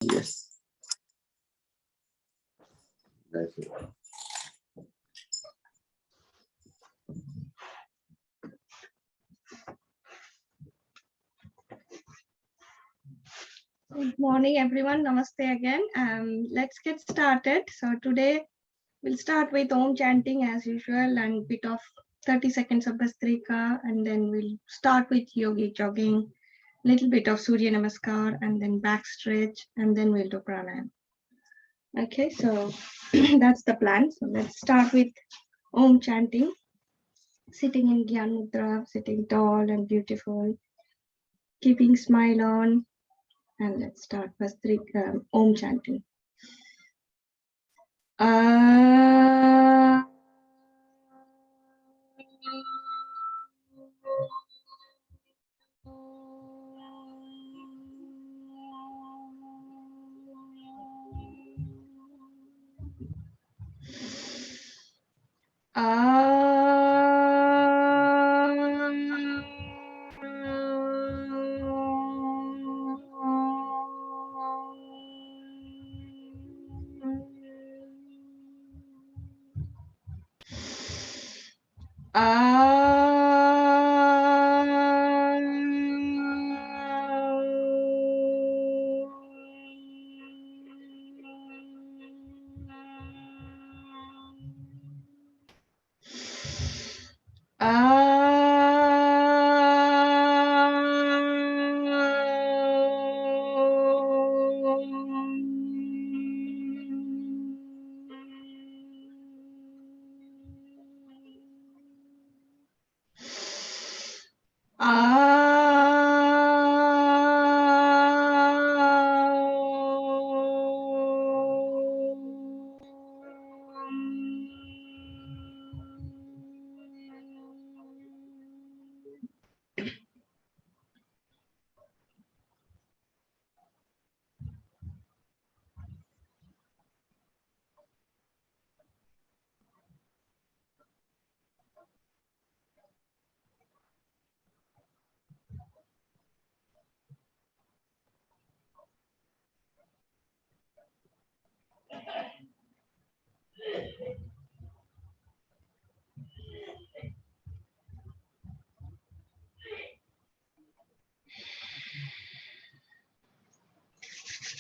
Yes. That's it. Good morning, everyone. Namaste again. Let's get started. So today we'll start with Om chanting as usual and bit of 30 seconds of Bhastrika, and then we'll start with yogic jogging, little bit of Surya Namaskar, and then back stretch, and then we'll do pranayama. Okay, so that's the plan. So let's start with Om chanting. Sitting in Gyan Mudra, sitting tall and beautiful, keeping smile on, and let's start Bhastrika, Om chanting.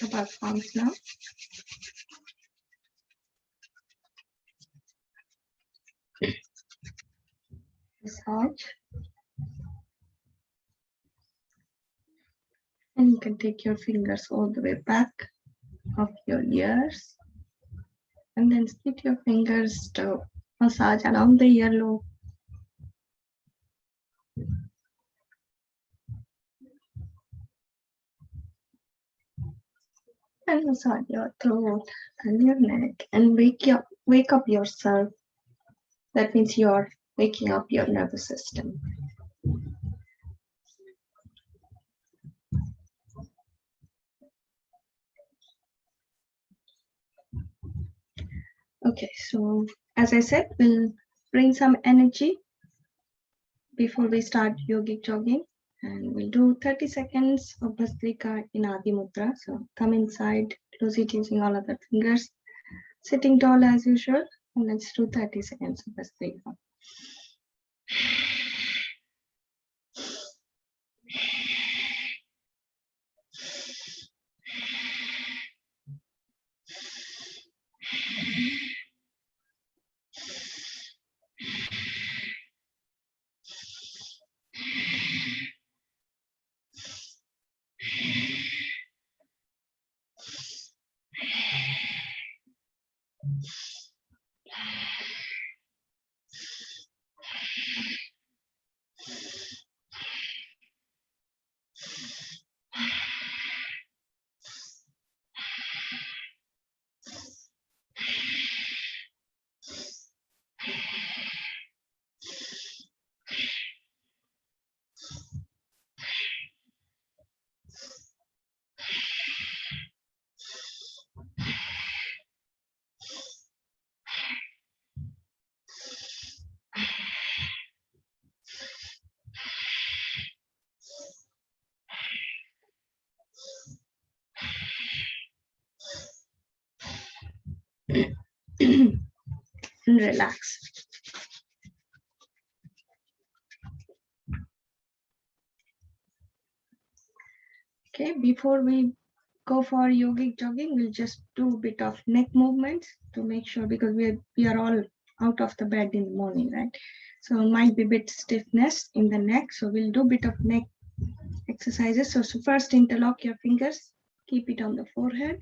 About palms now. Massage. And you can take your fingers all the way back of your ears. And then split your fingers to massage along the earlobe. And massage your throat and your neck and wake up yourself. That means you're waking up your nervous system. Okay, so as I said, we'll bring some energy before we start yogic jogging, and we'll do 30 seconds of Bhastrika in Adi Mudra. So come inside, close it using all other fingers, sitting tall as usual, and let's do 30 seconds of Bhastrika. and relax. Okay, before we go for yogic jogging, we'll just do a bit of neck movements to make sure, because we are all out of the bed in the morning, right? So it might be a bit stiffness in the neck. So we'll do a bit of neck exercises. So first interlock your fingers, keep it on the forehead.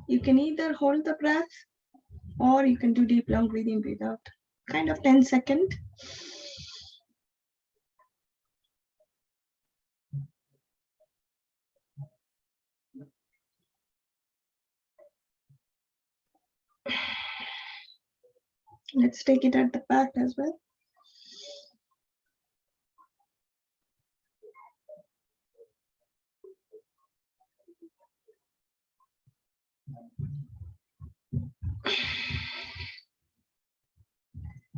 You can either hold the breath or you can do deep long breathing, breathe out, kind of 10 seconds. Let's take it at the back as well.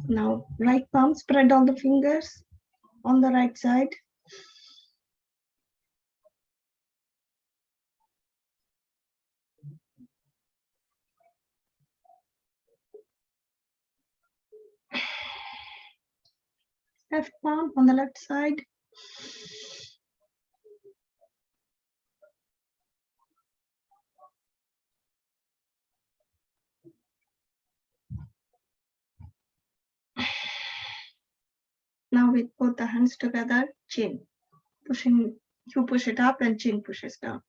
Now, right palm, spread all the fingers on the right side. Left palm on the left side. Now with both the hands together, chin. Pushing, you push it up and chin pushes down.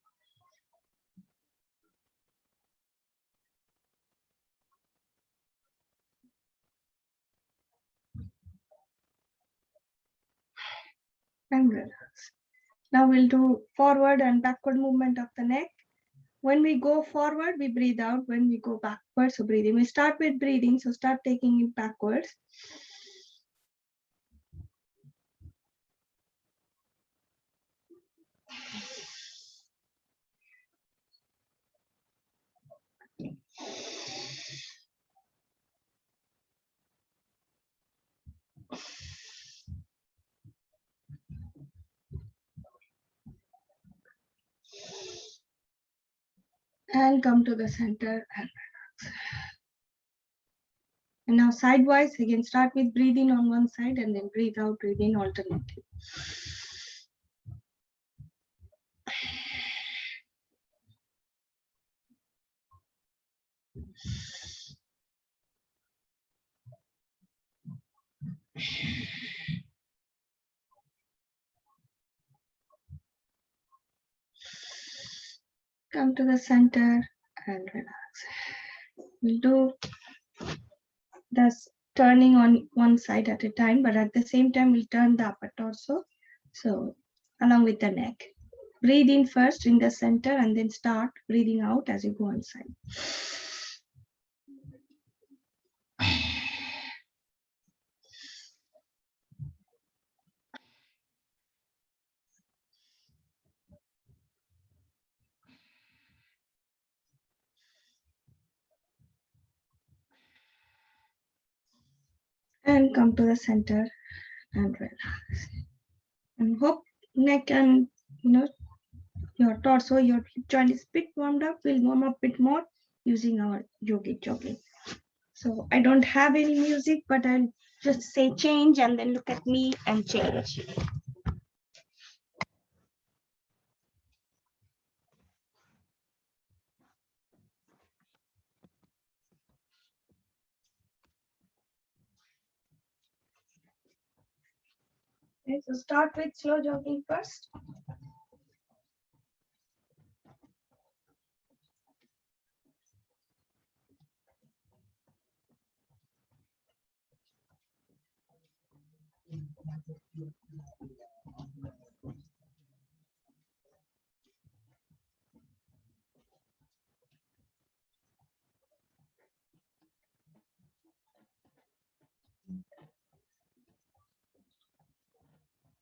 And relax. Now we'll do forward and backward movement of the neck. When we go forward, we breathe out. When we go backwards, so breathing. We start with breathing, so start taking it backwards. And come to the center and relax. And now sidewise, again, start with breathing on one side and then breathe out, breathe in alternately. Come to the center and relax. We'll do this turning on one side at a time, but at the same time, we'll turn the upper torso. So along with the neck. Breathe in first in the center and then start breathing out as you go inside. And come to the center and relax. And hope neck and your torso, your hip joint is a bit warmed up. We'll warm up a bit more using our yogic jogging. So I don't have any music, but I'll just say change and then look at me and change. Okay, so start with slow jogging first.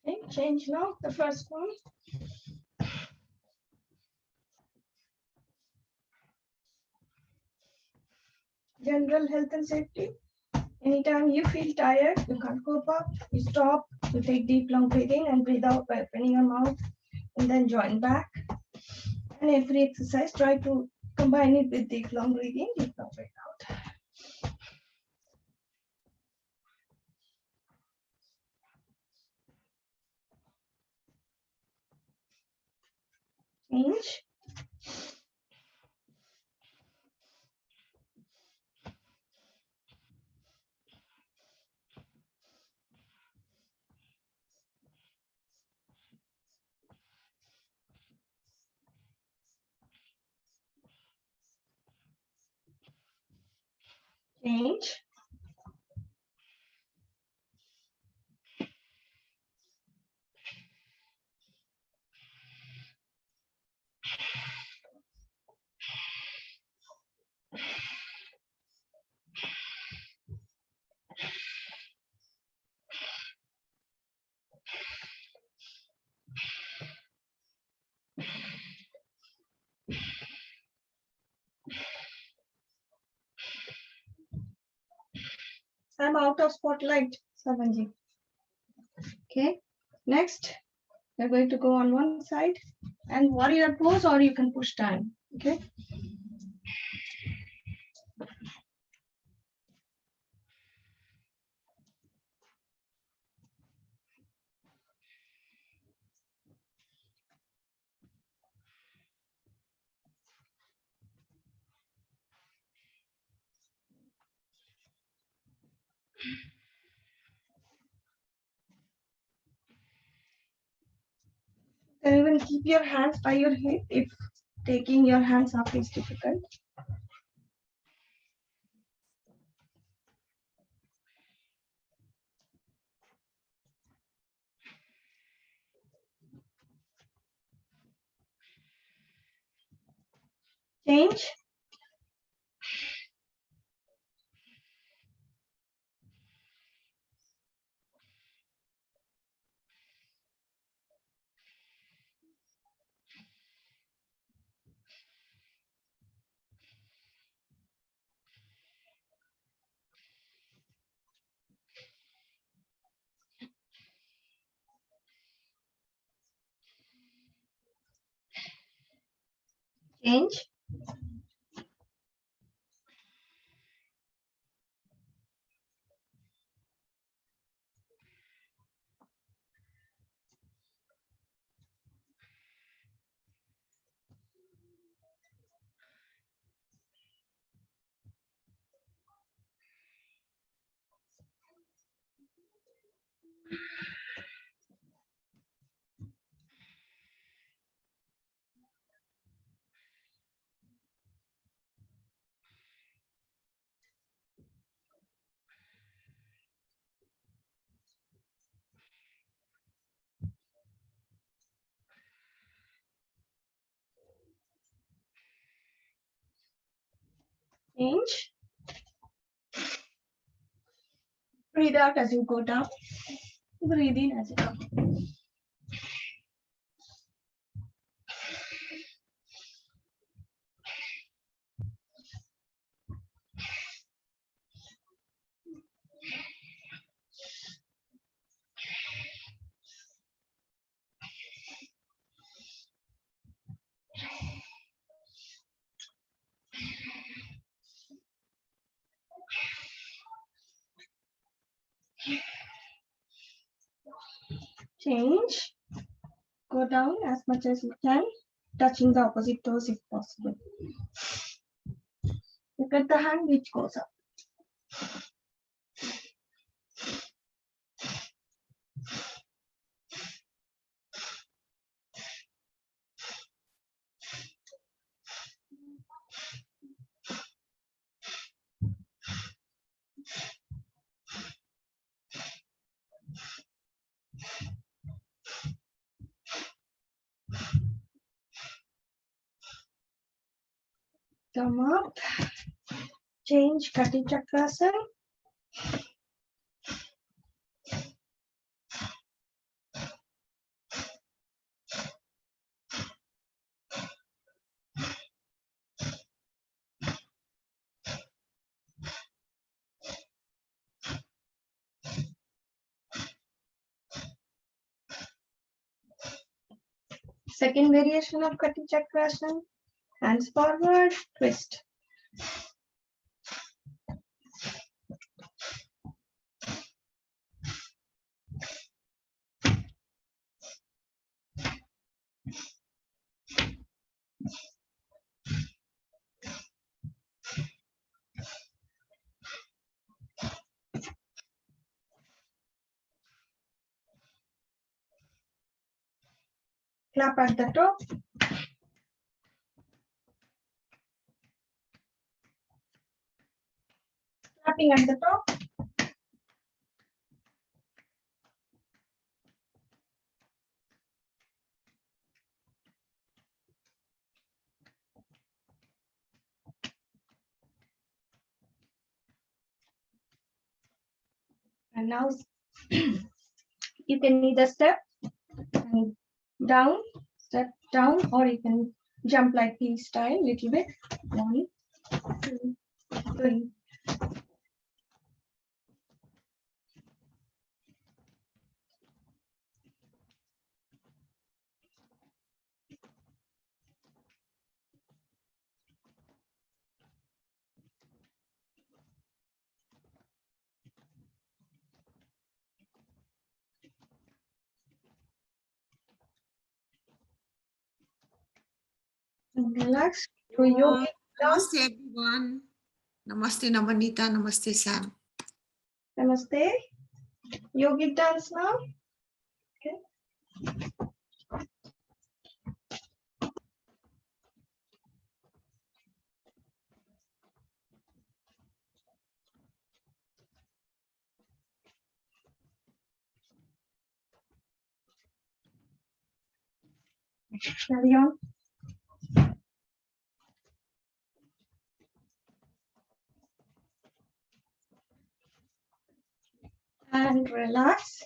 Okay, change now, the first one. General health and safety. Anytime you feel tired, you can't cope up, you stop, you take deep long breathing and breathe out by opening your mouth and then join back. And every exercise, try to combine it with deep long breathing, deep long breathe out. Change. Change. I'm out of spotlight, Savanji. Okay. Next, we're going to go on one side and warrior pose, or you can push down. Okay. You can even keep your hands by your hip if taking your hands up is difficult. Change. Change. Change. Breathe out as you go down. Breathe in as you come. Change. Go down as much as you can, touching the opposite toes if possible. Look at the hand which goes up. Come up. Change Katy Uttanasana. Second variation of Katy Uttanasana. Hands forward, twist. Clap at the top. Clapping at the top. And now you can either step down, or you can jump like this style little bit. 1, 2, 3. And relax. Do yoga. Namaste everyone. Namaste Nabnita. Namaste Sam. Namaste. Yogic dance now. Okay. Carry on. And relax.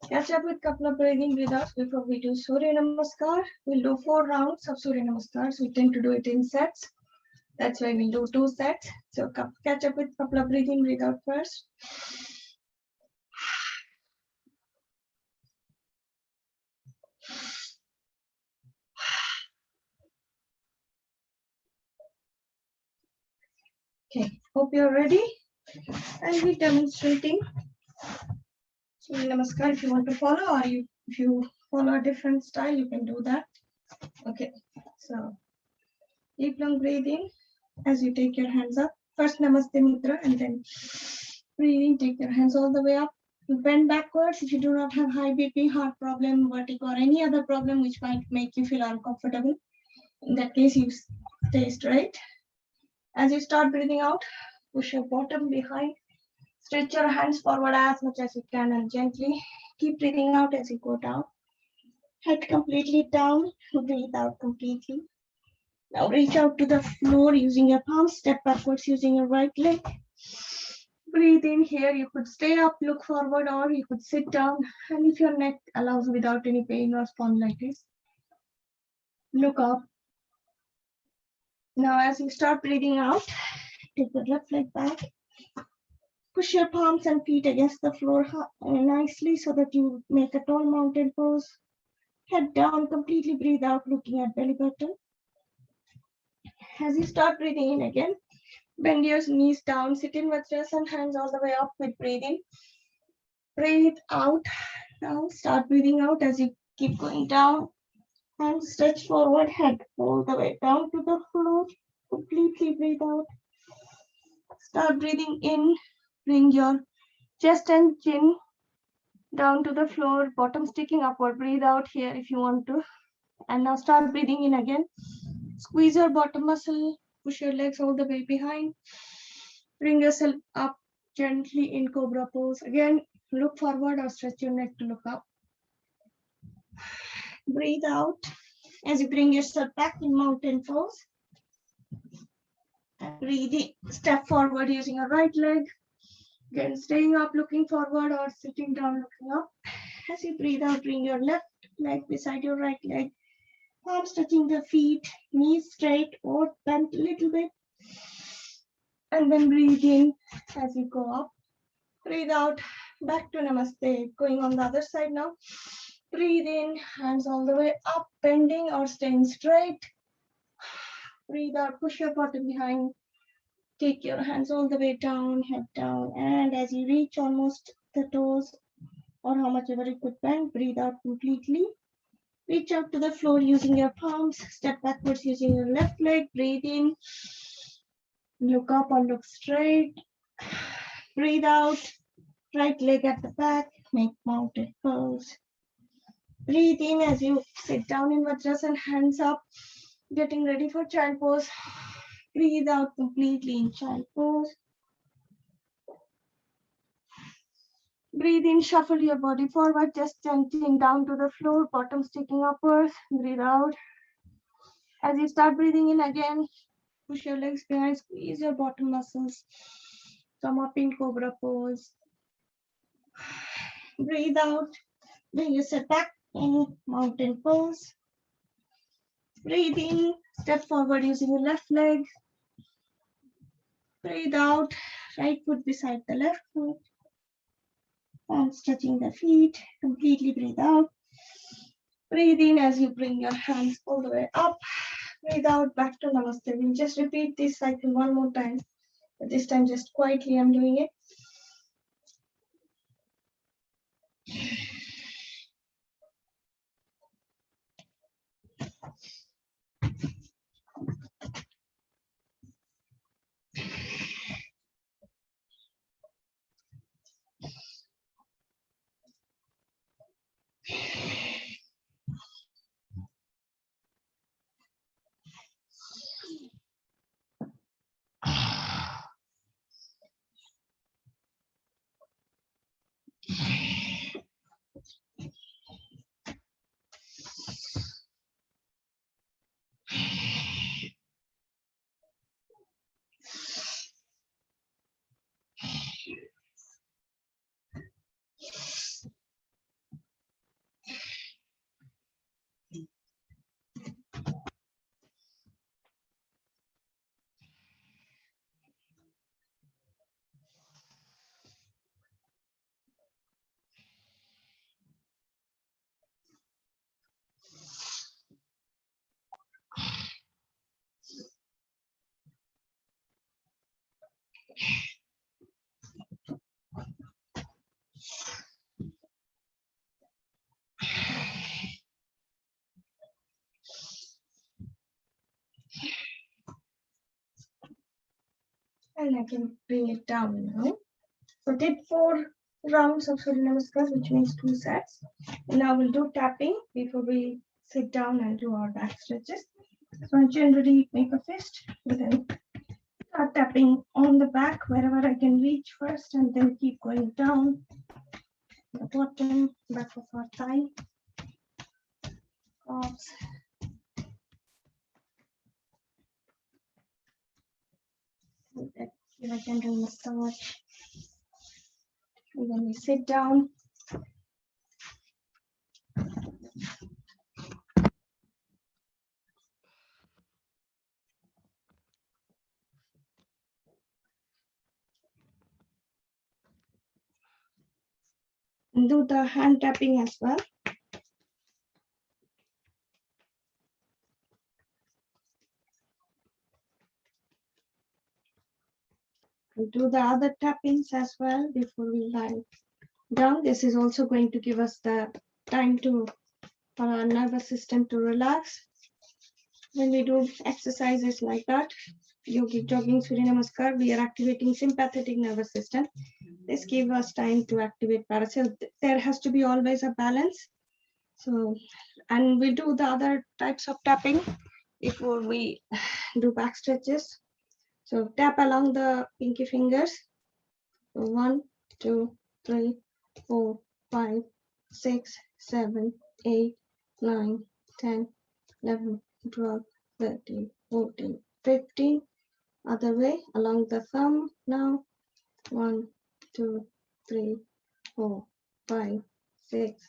Catch up with couple of breathing breaths before we do Surya Namaskar. We'll do 4 rounds of Surya Namaskars. We tend to do it in sets. That's why we'll do 2 sets. So catch up with couple of breathing breaths first. Okay, hope you're ready. I'll be demonstrating Surya Namaskar. If you want to follow, or if you follow a different style, you can do that. Okay, so deep long breathing as you take your hands up. First Namaste Mudra, and then breathing, take your hands all the way up. You bend backwards if you do not have high BP, heart problem, vertigo, or any other problem which might make you feel uncomfortable. In that case, you stay straight. As you start breathing out, push your bottom behind. Stretch your hands forward as much as you can and gently keep breathing out as you go down. Head completely down, breathe out completely. Now reach out to the floor using your palms, step backwards using your right leg. Breathe in here, you could stay up, look forward, or you could sit down. And if your neck allows without any pain or spondylitis, look up. Now as you start breathing out, take the left leg back. Push your palms and feet against the floor nicely so that you make a tall mountain pose. Head down, completely breathe out, looking at belly button. As you start breathing in again, bend your knees down, sit in Bhajrasana, hands all the way up with breathing. Breathe out. Now start breathing out as you keep going down. And stretch forward, head all the way down to the floor. Completely breathe out. Start breathing in. Bring your chest and chin down to the floor, bottom sticking upward. Breathe out here if you want to. And now start breathing in again. Squeeze your bottom muscle. Push your legs all the way behind. Bring yourself up gently in Cobra pose. Again, look forward or stretch your neck to look up. Breathe out as you bring yourself back in mountain pose. And breathing, step forward using your right leg. Again, staying up, looking forward, or sitting down, looking up. As you breathe out, bring your left leg beside your right leg. Palms touching the feet, knees straight or bent a little bit. And then breathe in as you go up. Breathe out, back to Namaste. Going on the other side now. Breathe in, hands all the way up, bending or staying straight. Breathe out, push your bottom behind. Take your hands all the way down, head down. And as you reach almost the toes or how much ever you could bend, breathe out completely. Reach out to the floor using your palms. Step backwards using your left leg. Breathe in. Look up or look straight. Breathe out. Right leg at the back. Make mountain pose. Breathe in as you sit down in Bhajrasana, hands up, getting ready for child pose. Breathe out completely in child pose. Breathe in, shuffle your body forward, just chanting down to the floor, bottom sticking upwards. Breathe out. As you start breathing in again, push your legs behind, squeeze your bottom muscles. Come up in cobra pose. Breathe out. Bring your step back in mountain pose. Breathe in, step forward using your left leg. Breathe out, right foot beside the left foot. And stretching the feet. Completely breathe out. Breathe in as you bring your hands all the way up. Breathe out, back to Namaste. We'll just repeat this cycle one more time. But this time just quietly I'm doing it. And I can bring it down now. So did 4 rounds of Surya Namaskar, which means 2 sets. Now we'll do tapping before we sit down and do our back stretches. So I generally make a fist, then start tapping on the back wherever I can reach first, and then keep going down the bottom, back of our thigh, calves. Give a gentle massage. And then we sit down. And do the hand tapping as well. And do the other tappings as well before we lie down. This is also going to give us the time to for our nervous system to relax. When we do exercises like that, yogic jogging, Surya Namaskar, we are activating sympathetic nervous system. This gives us time to activate parasympathetic. There has to be always a balance. So, and we do the other types of tapping before we do back stretches. So tap along the pinky fingers. So 1, 2, 3, 4, 5, 6, 7, 8, 9, 10, 11, 12, 13, 14, 15. Other way along the thumb now. 1, 2, 3, 4, 5, 6,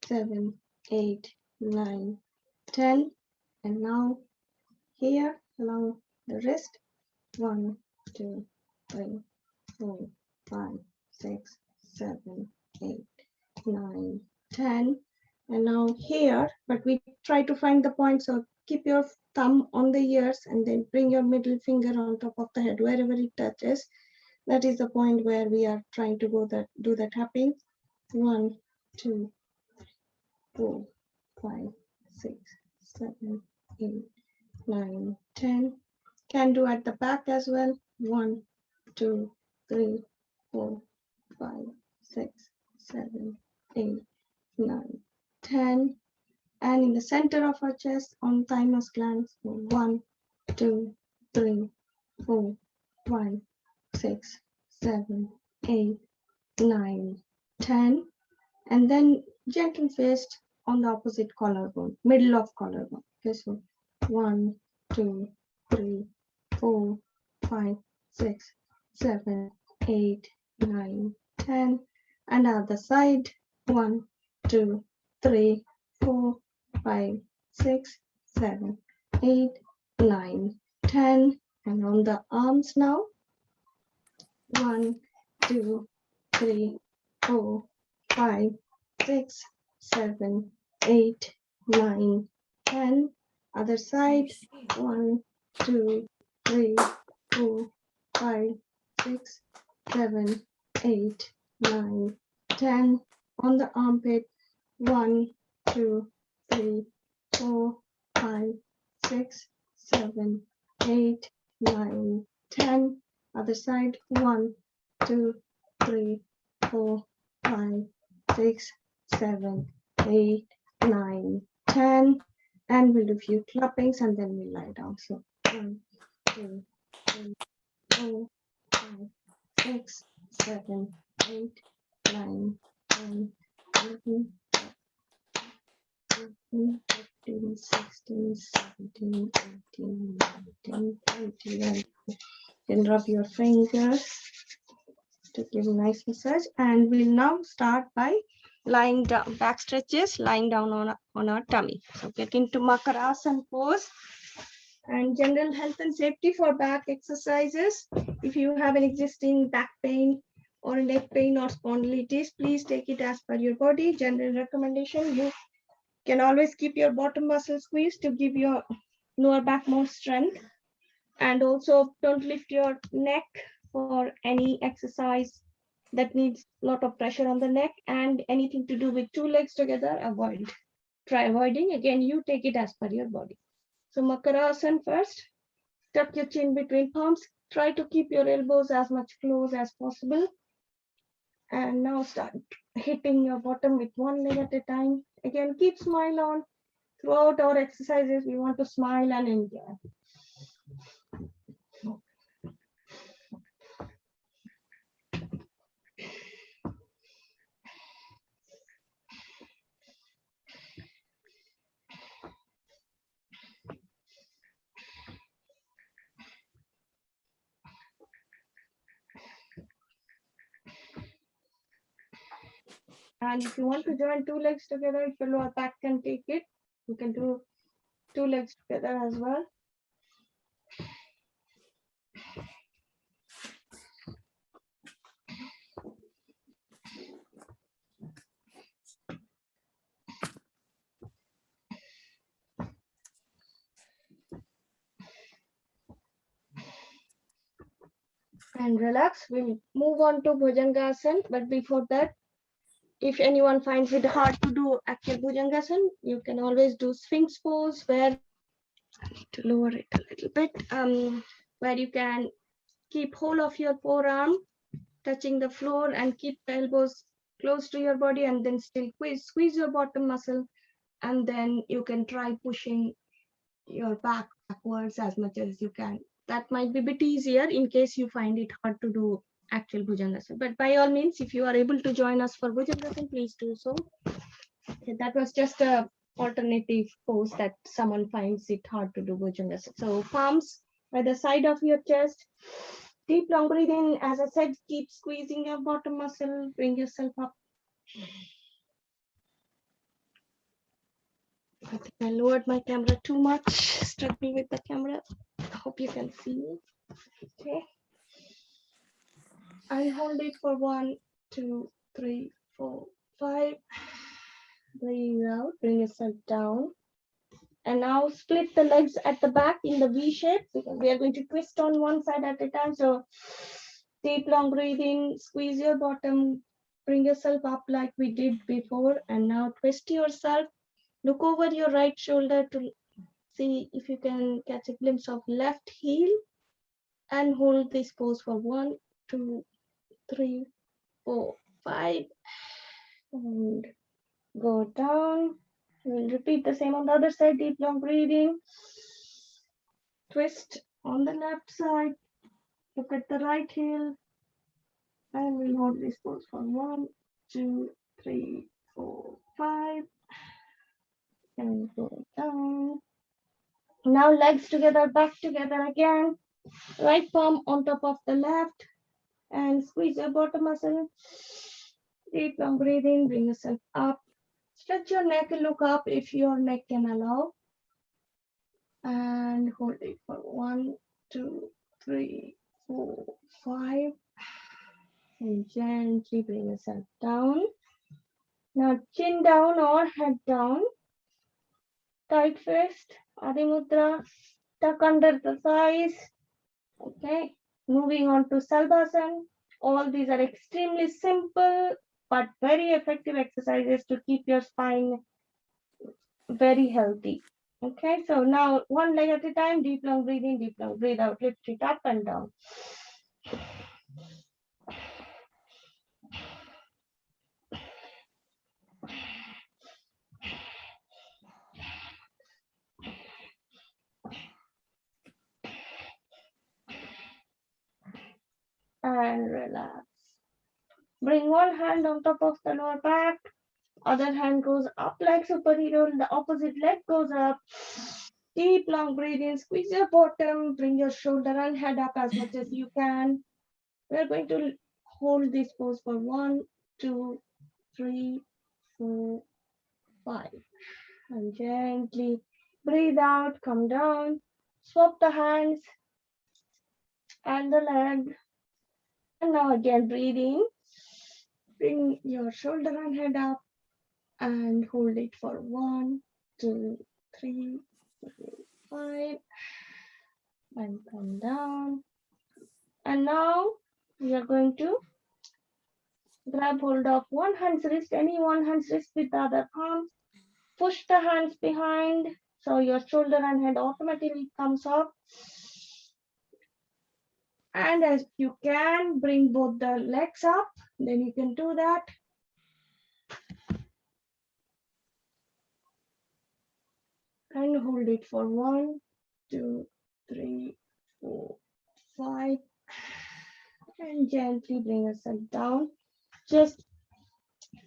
7, 8, 9, 10. And now here along the wrist. 1, 2, 3, 4, 5, 6, 7, 8, 9, 10. And now here, but we try to find the point. So keep your thumb on the ears and then bring your middle finger on top of the head, wherever it touches. That is the point where we are trying to do the tapping. 1, 2, 4, 5, 6, 7, 8, 9, 10. Can do at the back as well. 1, 2, 3, 4, 5, 6, 7, 8, 9, 10. And in the center of our chest on thymus glands, 1, 2, 3, 4, 5, 6, 7, 8, 9, 10. And then gentle fist on the opposite collarbone, middle of collarbone. Okay, so 1, 2, 3, 4, 5, 6, 7, 8, 9, 10. And other side, 1, 2, 3, 4, 5, 6, 7, 8, 9, 10. And on the arms now, 1, 2, 3, 4, 5, 6, 7, 8, 9, 10. Other side, 1, 2, 3, 4, 5, 6, 7, 8, 9, 10. On the armpit, 1, 2, 3, 4, 5, 6, 7, 8, 9, 10. Other side, 1, 2, 3, 4, 5, 6, 7, 8, 9, 10. And we'll do a few clappings and then we'll lie down. So 1, 2, 3, 4, 5, 6, 7, 8, 9, 10, 11, 12, 13, 16, 17, 18, 19, 20. And then rub your fingers to give a nice massage. And we'll now start by lying down, back stretches, lying down on our tummy. So get into Makarasana pose. And general health and safety for back exercises. If you have an existing back pain or neck pain or spondylitis, please take it as per your body. General recommendation, you can always keep your bottom muscle squeezed to give your lower back more strength. And also don't lift your neck for any exercise that needs a lot of pressure on the neck, and anything to do with two legs together, avoid. Try avoiding. Again, you take it as per your body. So Makarasana first. Tuck your chin between palms. Try to keep your elbows as much close as possible. And now start hitting your bottom with one leg at a time. Again, keep smile on. Throughout our exercises, we want to smile and enjoy. And if you want to join two legs together, if your lower back can take it, you can do two legs together as well. And relax. We'll move on to Bhujangasan. But before that, if anyone finds it hard to do actual Bhujangasan, you can always do Sphinx Pose, where I need to lower it a little bit, where you can keep hold of your forearm touching the floor and keep the elbows close to your body, and then still squeeze your bottom muscle, and then you can try pushing your back backwards as much as you can. That might be a bit easier in case you find it hard to do actual Bhujangasan. But by all means, if you are able to join us for Bhujangasan, please do so. Okay, that was just a alternative pose that someone finds it hard to do Bhujangasan. So palms by the side of your chest. Deep long breathing. As I said, keep squeezing your bottom muscle. Bring yourself up. I think I lowered my camera too much. Struggling with the camera. I hope you can see me. Okay. And hold it for 1, 2, 3, 4, 5. Breathe out. Bring yourself down. And now split the legs at the back in the V shape, because we are going to twist on one side at a time. So deep long breathing, squeeze your bottom, bring yourself up like we did before, and now twist yourself. Look over your right shoulder to see if you can catch a glimpse of left heel, and hold this pose for 1, 2, 3, 4, 5, and go down. We'll repeat the same on the other side. Deep long breathing. Twist on the left side. Look at the right heel. And we'll hold this pose for 1, 2, 3, 4, 5. And go down. Now legs together, back together again. Right palm on top of the left. And squeeze your bottom muscle. Deep long breathing. Bring yourself up. Stretch your neck and look up if your neck can allow. And hold it for 1, 2, 3, 4, 5. And gently bring yourself down. Now chin down or head down. Tight fist, Adi Mudra, tuck under the thighs. Okay, moving on to Salbhasan. All these are extremely simple but very effective exercises to keep your spine very healthy. Okay, so now one leg at a time, deep long breathing, deep long breathe out, lift it up and down. And relax. Bring one hand on top of the lower back, other hand goes up like superhero, the opposite leg goes up. Deep long breathing, squeeze your bottom, bring your shoulder and head up as much as you can. We're going to hold this pose for 1, 2, 3, 4, 5. And gently breathe out, come down, swap the hands and the leg. And now again breathing. Bring your shoulder and head up and hold it for 1, 2, 3, 4, 5. And come down. And now we are going to grab hold of one hand's wrist, any one hand's wrist with the other palm. Push the hands behind so your shoulder and head automatically comes up. And as you can, bring both the legs up, then you can do that. And hold it for 1, 2, 3, 4, 5. And gently bring yourself down. Just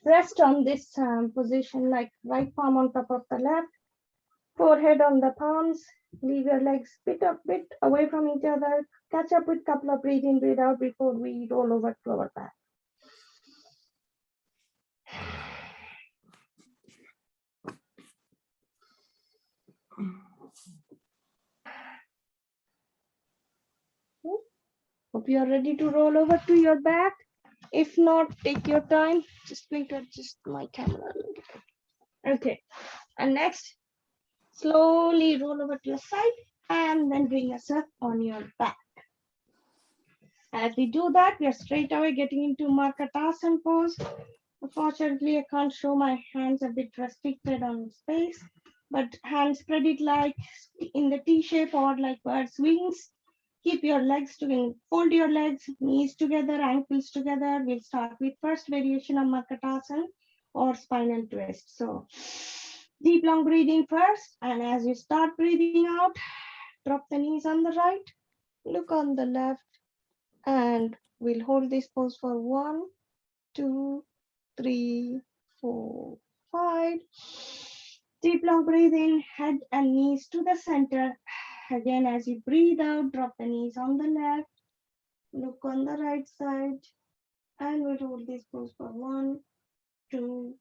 rest on this position like right palm on top of the left, forehead on the palms. Leave your legs bit away from each other. Catch up with a couple of breathe in, breathe out before we roll over to our back. Hope you are ready to roll over to your back. If not, take your time. Just going to adjust my camera. Okay. And next, slowly roll over to your side and then bring yourself on your back. As we do that, we are straight away getting into Markatasana pose. Unfortunately, I can't show my hands, a bit restricted on space, but hands spread it like in the T shape or like bird's wings. Keep your legs together, fold your legs, knees together, ankles together. We'll start with first variation of Markatasana or spinal twist. So deep long breathing first, and as you start breathing out, drop the knees on the right, look on the left, and we'll hold this pose for 1, 2, 3, 4, 5. Deep long breathe in, head and knees to the center. Again, as you breathe out, drop the knees on the left, look on the right side, and we'll hold this pose for 1, 2,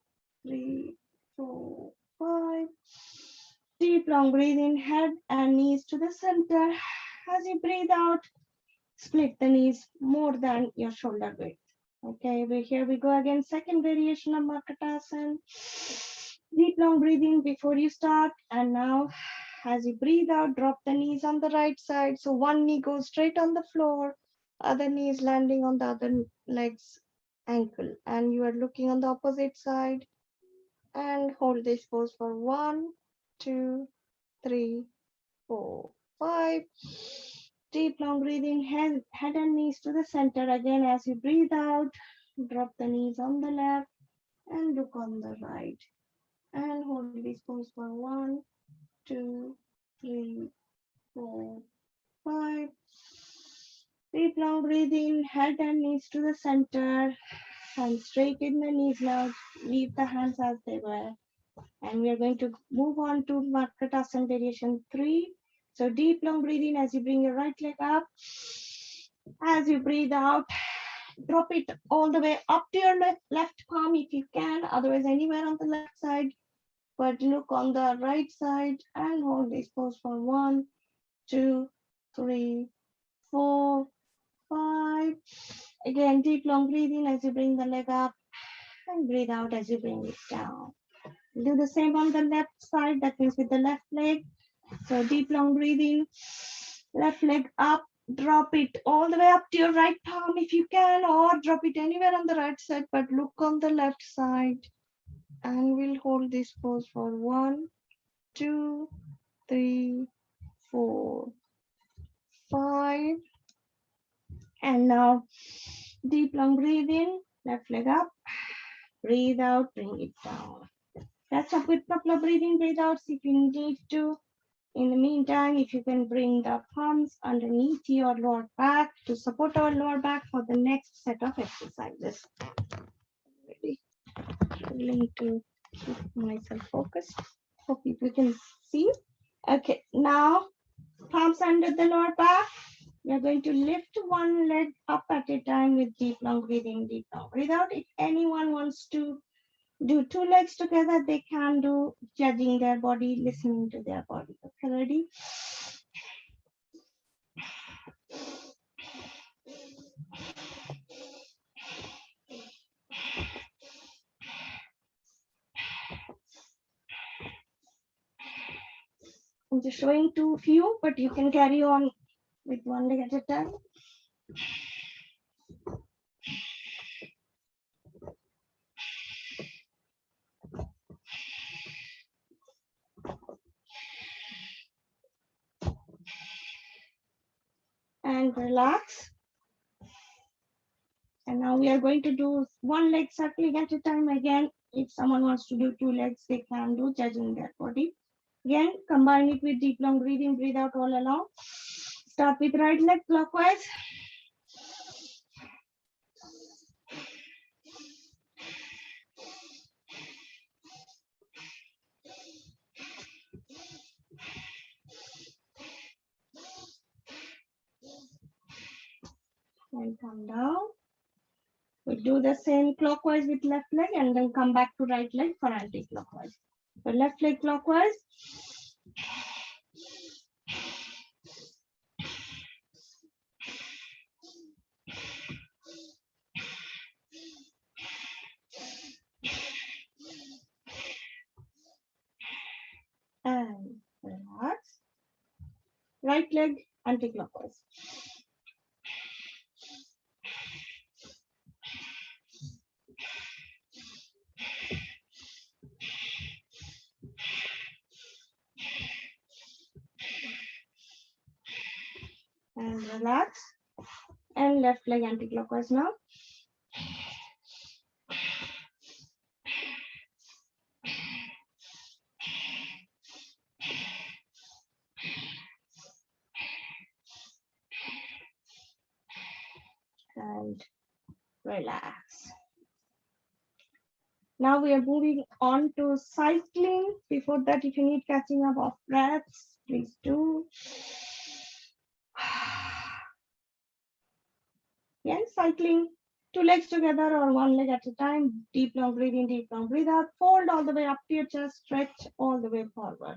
3, 4, 5. Deep long breathe in, head and knees to the center. As you breathe out, split the knees more than your shoulder width. Okay, here we go again. Second variation of Markatasana. Deep long breathing before you start. And now, as you breathe out, drop the knees on the right side. So one knee goes straight on the floor, other knee is landing on the other leg's ankle. And you are looking on the opposite side. And hold this pose for 1, 2, 3, 4, 5. Deep long breathing, head and knees to the center. Again, as you breathe out, drop the knees on the left and look on the right. And hold this pose for 1, 2, 3, 4, 5. Deep long breathe in, head and knees to the center. And straighten the knees now. Leave the hands as they were. And we are going to move on to Markatasana variation 3. So deep long breathe in as you bring your right leg up. As you breathe out, drop it all the way up to your left palm if you can, otherwise anywhere on the left side. But look on the right side and hold this pose for 1, 2, 3, 4, 5. Again, deep long breathe in as you bring the leg up and breathe out as you bring it down. Do the same on the left side, that means with the left leg. So deep long breathe in, left leg up, drop it all the way up to your right palm if you can, or drop it anywhere on the right side, but look on the left side. And we'll hold this pose for 1, 2, 3, 4, 5. And now deep long breathe in, left leg up, breathe out, bring it down. Catch up with couple of breathing breathe outs if you need to. In the meantime, if you can bring the palms underneath your lower back to support our lower back for the next set of exercises. Ready? Willing to keep myself focused. Hope people can see. Okay, now palms under the lower back. We are going to lift one leg up at a time with deep long breathing, deep long breathe out. If anyone wants to do 2 legs together, they can do, judging their body, listening to their body. Okay, ready? I'm just showing too few, but you can carry on with one leg at a time. And relax. And now we are going to do one leg circling at a time again. If someone wants to do 2 legs, they can do, judging their body. Again, combine it with deep long breathing, breathe out all along. Start with right leg clockwise. And come down. We'll do the same clockwise with left leg and then come back to right leg for anti-clockwise. So left leg clockwise. And relax. Right leg anti-clockwise. And relax. And left leg anti-clockwise now. And relax. Now we are moving on to cycling. Before that, if you need catching up of breaths, please do. Again, cycling, 2 legs together or 1 leg at a time. Deep long breathe in, deep long breathe out. Fold all the way up to your chest, stretch all the way forward.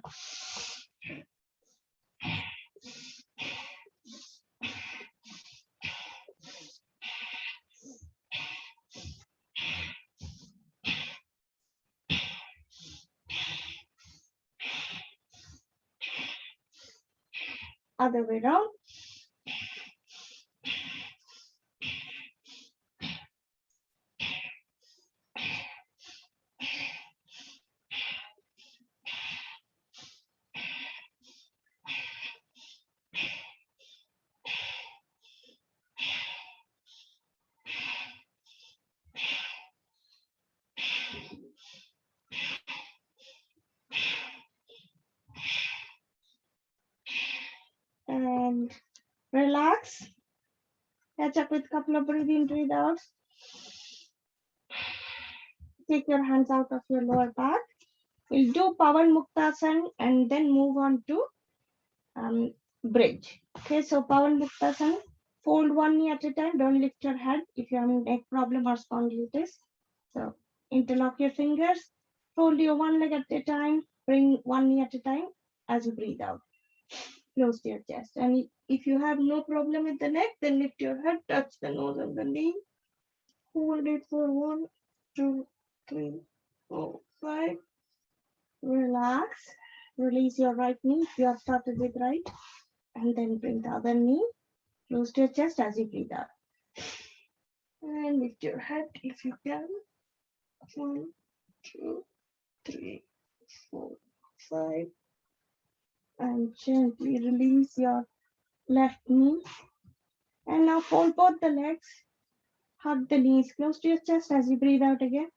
Other way around. relax. Catch up with a couple of breathing breathe outs. Take your hands out of your lower back. We'll do Pavan Muktasan and then move on to bridge. Okay, so Pavan Muktasan, fold one knee at a time. Don't lift your head if you have a neck problem or spondylitis. So interlock your fingers, fold your one leg at a time, bring one knee at a time as you breathe out. Close to your chest. And if you have no problem with the neck, then lift your head, touch the nose and the knee. Hold it for 1, 2, 3, 4, 5. Relax. Release your right knee if you have started with right. And then bring the other knee close to your chest as you breathe out. And lift your head if you can. 1, 2, 3, 4, 5. And gently release your left knee. And now fold both the legs. Hug the knees close to your chest as you breathe out again.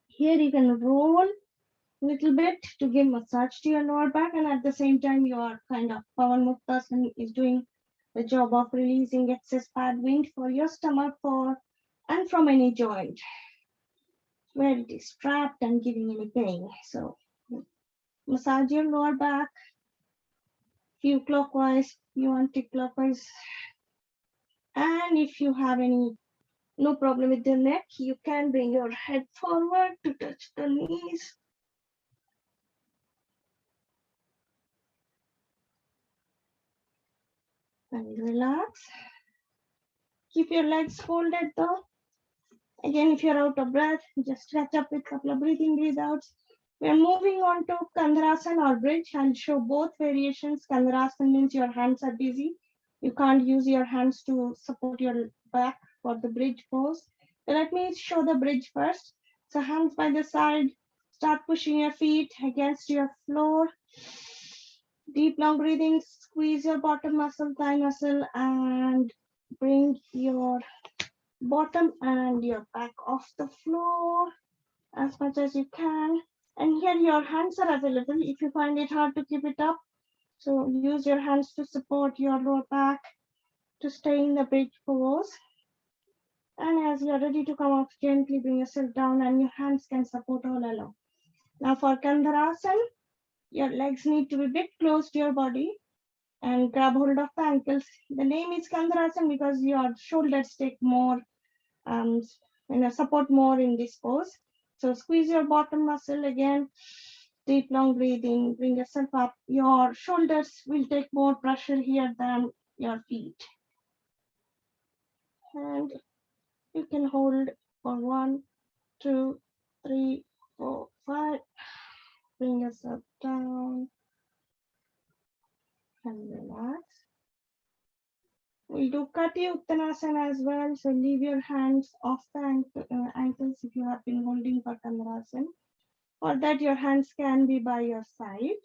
Here you can roll a little bit to give massage to your lower back, and at the same time your kind of Pavan Muktasan is doing the job of releasing excess bad wind for your stomach and from any joint where it is trapped and giving any pain. So massage your lower back, few clockwise, few anti-clockwise. And if you have no problem with the neck, you can bring your head forward to touch the knees. And relax. Keep your legs folded though. Again, if you're out of breath, just catch up with a couple of breathing breathe outs. We're moving on to Kandarasana or bridge. I'll show both variations. Kandarasana means your hands are busy. You can't use your hands to support your back for the bridge pose. So let me show the bridge first. So hands by the side, start pushing your feet against your floor. Deep long breathing, squeeze your bottom muscle, thigh muscle, and bring your bottom and your back off the floor as much as you can. And here your hands are available if you find it hard to keep it up. So use your hands to support your lower back to stay in the bridge pose. And as you're ready to come off, gently bring yourself down and your hands can support all along. Now for Kandarasana, your legs need to be a bit close to your body and grab hold of the ankles. The name is Kandarasana because your shoulders take more support more in this pose. So squeeze your bottom muscle again, deep long breathing, bring yourself up. Your shoulders will take more pressure here than your feet. And you can hold for 1, 2, 3, 4, 5. Bring yourself down and relax. We'll do Katy Uttanasana as well. So leave your hands off the ankles if you have been holding for Kandarasana. Or that your hands can be by your side.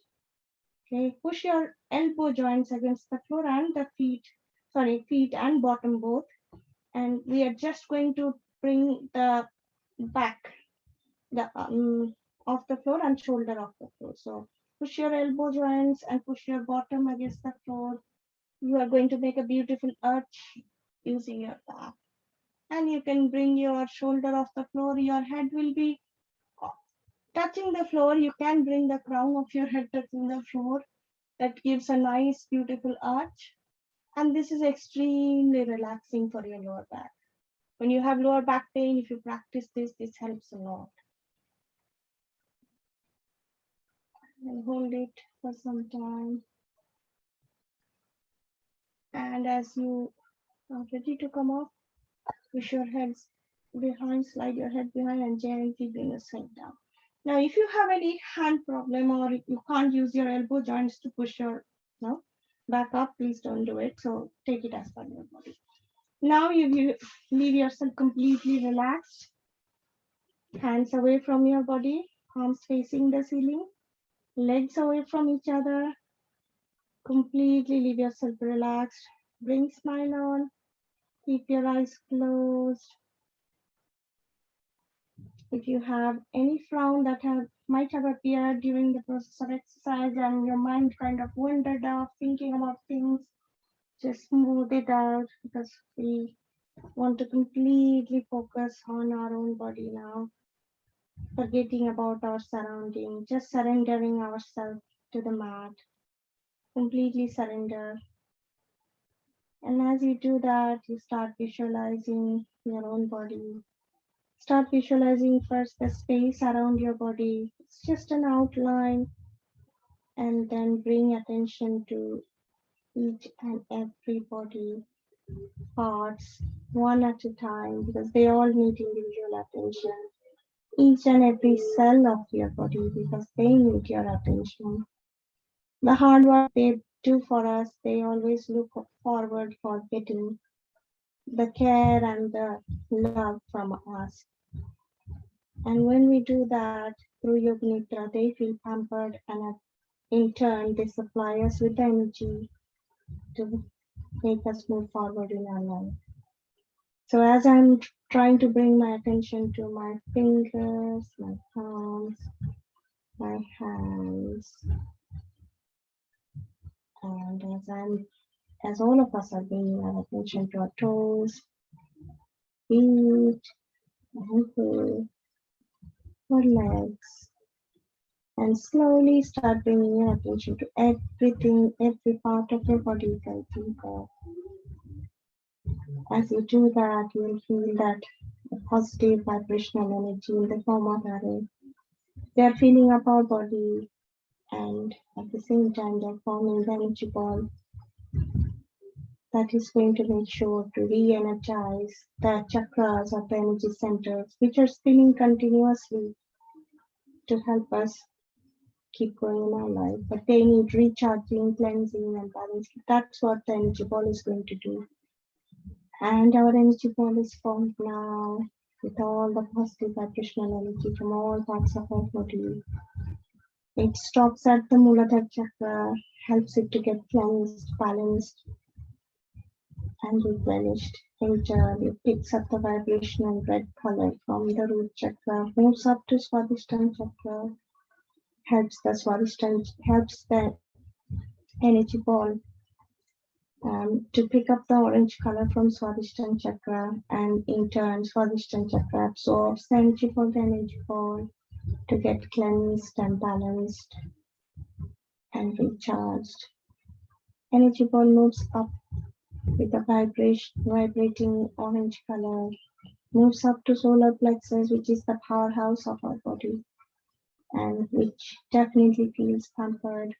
Okay, push your elbow joints against the floor and the feet and bottom both. And we are just going to bring the back off the floor and shoulder off the floor. So push your elbow joints and push your bottom against the floor. You are going to make a beautiful arch using your back. And you can bring your shoulder off the floor. Your head will be touching the floor. You can bring the crown of your head touching the floor. That gives a nice, beautiful arch. And this is extremely relaxing for your lower back. When you have lower back pain, if you practice this helps a lot. And hold it for some time. And as you are ready to come off, push your heads behind, slide your head behind, and gently bring yourself down. Now, if you have any hand problem or you can't use your elbow joints to push your back up, please don't do it. So take it as per your body. Now you leave yourself completely relaxed. Hands away from your body, palms facing the ceiling, legs away from each other. Completely leave yourself relaxed. Bring smile on. Keep your eyes closed. If you have any frown that might have appeared during the process of exercise and your mind kind of wandered off thinking about things, Just smooth it out because we want to completely focus on our own body now, forgetting about our surrounding, just surrendering ourselves to the mat, completely surrender. And as you do that, you start visualizing your own body. Start visualizing first the space around your body. It's just an outline, and then bring attention to each and every body parts one at a time because they all need individual attention. Each and every cell of your body because they need your attention. The hard work they do for us, they always look forward for getting the care and the love from us. And when we do that through Yoga Nidra, they feel pampered and in turn they supply us with the energy to make us move forward in our life. So as I'm trying to bring my attention to my fingers, my palms, my hands, and as all of us are bringing our attention to our toes, feet, ankle, our legs, and slowly start bringing your attention to everything, every part of your body you can think of. As you do that, you will feel that a positive vibrational energy in the form of arrow. They are filling up our body, and at the same time they're forming the energy ball that is going to make sure to re-energize the chakras or the energy centers which are spinning continuously to help us keep going in our life. But they need recharging, cleansing, and balancing. That's what the energy ball is going to do. And our energy ball is formed now with all the positive vibrational energy from all parts of our body. It stops at the Muladhara chakra, helps it to get cleansed, balanced, and replenished. In turn, it picks up the vibrational red color from the root chakra, moves up to Swadhisthana chakra, helps the energy ball to pick up the orange color from Swadhisthana chakra, and in turn, Swadhisthana chakra absorbs the energy ball to get cleansed and balanced and recharged. Energy ball moves up with a vibrating orange color, moves up to solar plexus, which is the powerhouse of our body, and which definitely feels pampered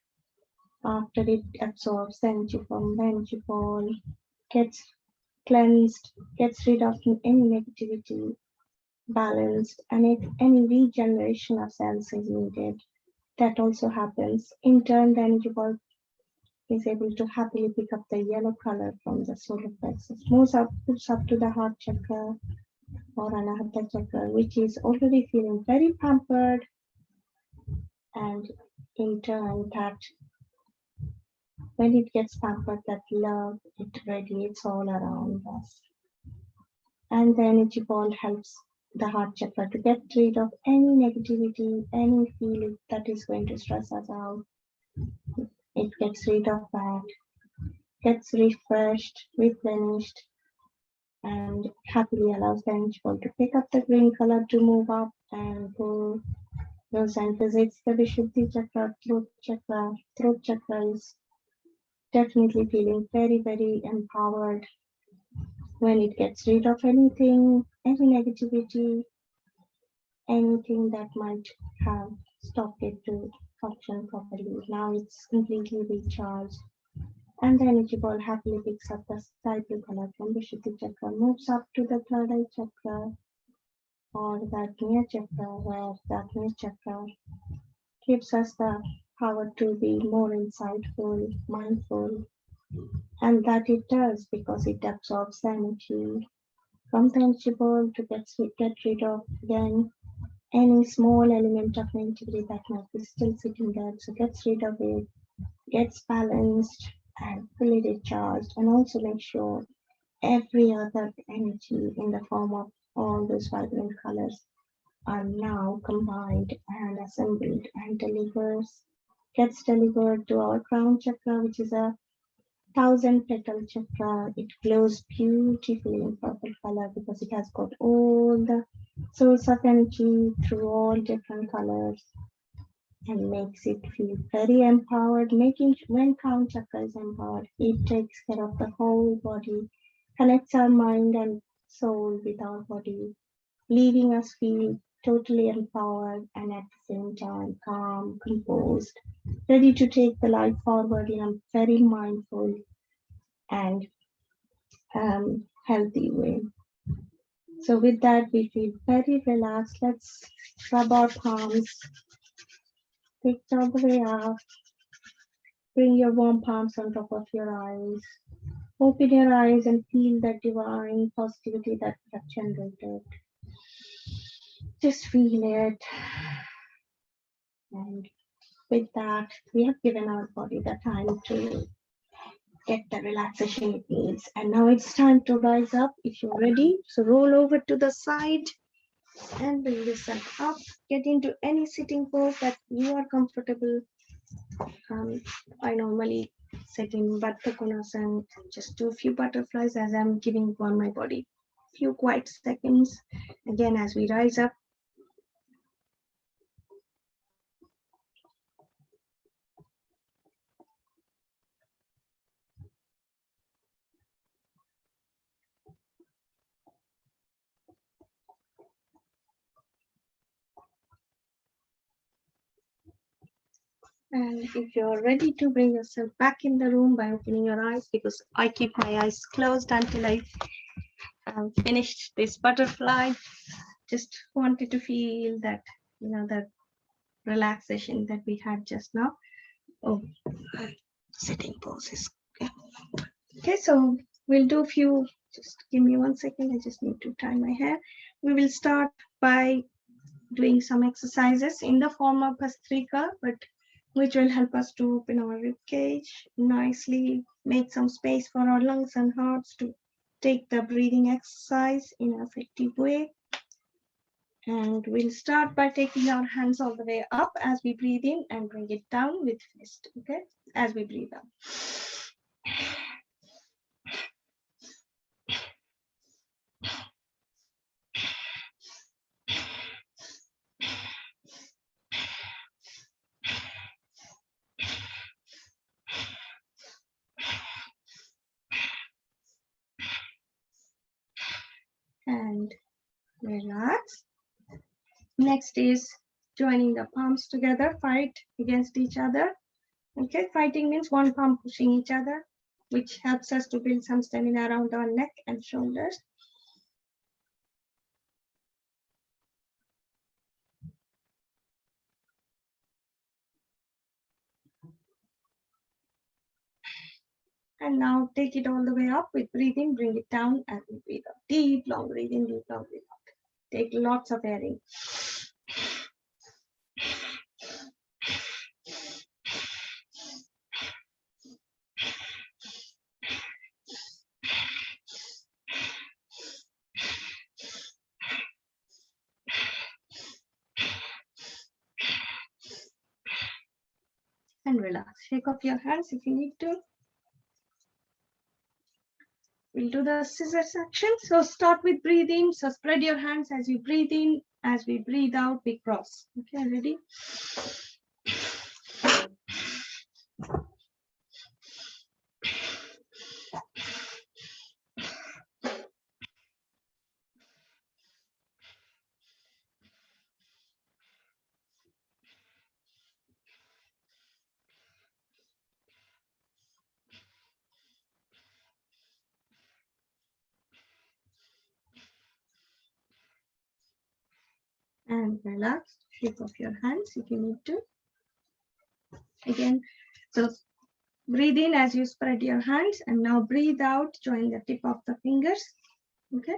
after it absorbs the energy from the energy ball, gets cleansed, gets rid of any negativity, balanced, and if any regeneration of cells is needed, that also happens. In turn, the energy ball is able to happily pick up the yellow color from the solar plexus, moves up to the heart chakra or anahata chakra, which is already feeling very pampered, and in turn, that when it gets pampered, that love, it radiates all around us. And the energy ball helps the heart chakra to get rid of any negativity, any feeling that is going to stress us out. It gets rid of that, gets refreshed, replenished, and happily allows the energy ball to pick up the green color to move up and go, goes and visits the Vishuddhi chakra, throat chakra. Throat chakra is definitely feeling very, very empowered when it gets rid of anything, any negativity, anything that might have stopped it to function properly. Now it's completely recharged. And the energy ball happily picks up the sky blue color from the Vishuddhi chakra, moves up to the third eye chakra or the Agnya chakra, where the Agnya chakra gives us the power to be more insightful, mindful, and that it does because it absorbs the energy from the energy ball to get rid of again any small element of negativity that might be still sitting there. So gets rid of it, gets balanced and fully recharged, and also make sure every other energy in the form of all those vibrant colors are now combined and assembled and gets delivered to our crown chakra, which is a thousand petal chakra. It glows beautifully in purple color because it has got all the source of energy through all different colors and makes it feel very empowered. Making when crown chakra is empowered, it takes care of the whole body, connects our mind and soul with our body, leaving us feel totally empowered and at the same time calm, composed, ready to take the life forward in a very mindful and healthy way. So with that, we feel very relaxed. Let's rub our palms, take it all the way up. Bring your warm palms on top of your eyes. Open your eyes and feel that divine positivity that we have generated. Just feel it. And with that, we have given our body the time to get the relaxation it needs. And now it's time to rise up if you're ready. So roll over to the side and bring yourself up. Get into any sitting pose that you are comfortable. I normally sit in Baddha Konasana, just do a few butterflies as I'm giving on my body. Few quiet seconds. Again, as we rise up. And if you're ready to bring yourself back in the room by opening your eyes, because I keep my eyes closed until I finished this butterfly. Just wanted to feel that, that relaxation that we had just now. Oh, sitting poses. Yeah. Okay, so we'll do a few, just give me 1 second. I just need to tie my hair. We will start by doing some exercises in the form of Bhastrika, but which will help us to open our rib cage nicely, make some space for our lungs and hearts to take the breathing exercise in an effective way. And we'll start by taking our hands all the way up as we breathe in and bring it down with fist, okay? As we breathe out. And relax. Next is joining the palms together, fight against each other. Okay, fighting means one palm pushing each other, which helps us to build some stamina around our neck and shoulders. And now take it all the way up with breathing, bring it down and breathe out. Deep, long breathing, deep, long breathing. Take lots of air in. And relax. Shake off your hands if you need to. We'll do the scissor section. So start with breathing. So spread your hands as you breathe in. As we breathe out, we cross. Okay, ready? And relax. Shake off your hands if you need to. Again, so breathe in as you spread your hands, and now breathe out, join the tip of the fingers. Okay.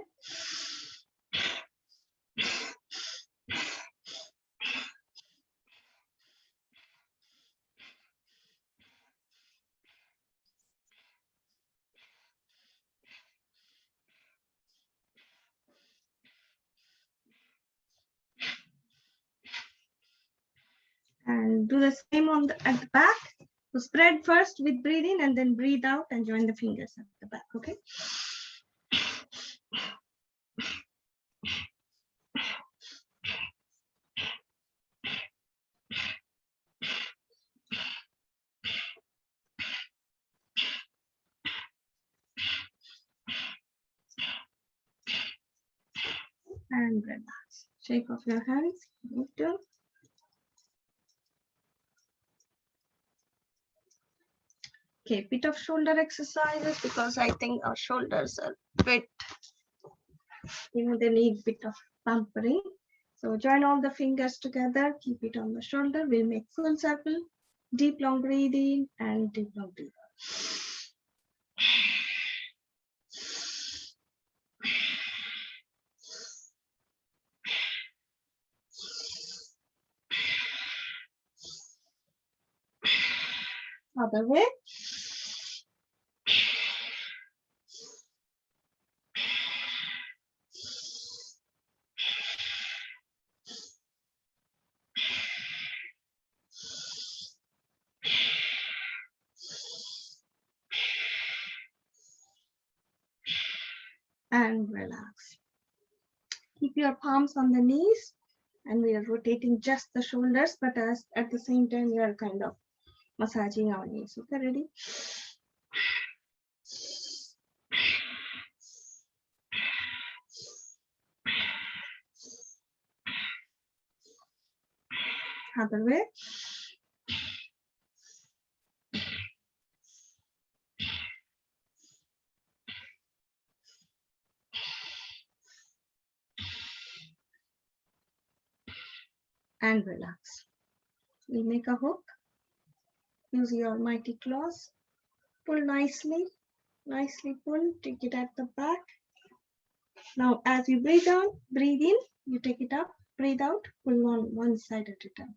And do the same at the back. So spread first with breathe in and then breathe out and join the fingers at the back, okay? And relax. Shake off your hands. Mudra. Okay, bit of shoulder exercises because I think our shoulders are a bit, they need a bit of pampering. So join all the fingers together, keep it on the shoulder. We'll make full circle, deep long breathe in and deep long breathe out. Other way. And relax. Keep your palms on the knees and we are rotating just the shoulders, but as at the same time you are kind of massaging our knees. Okay, ready? Other way. And relax. We make a hook. Use your mighty claws. Pull nicely. Nicely pull. Take it at the back. Now, as you breathe out, breathe in, you take it up. Breathe out. Pull on one side at a time.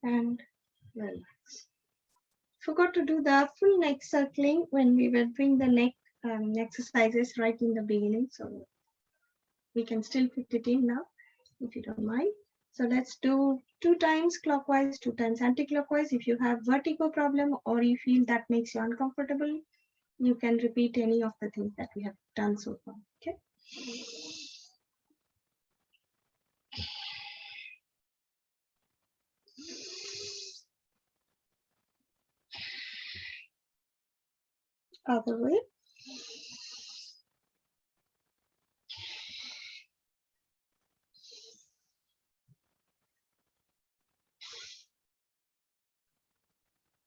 And relax. Forgot to do the full neck circling when we were doing the neck exercises right in the beginning. So we can still fit it in now, if you don't mind. So let's do 2 times clockwise, 2 times anti-clockwise. If you have vertigo problem or you feel that makes you uncomfortable, you can repeat any of the things that we have done so far. Okay. Other way.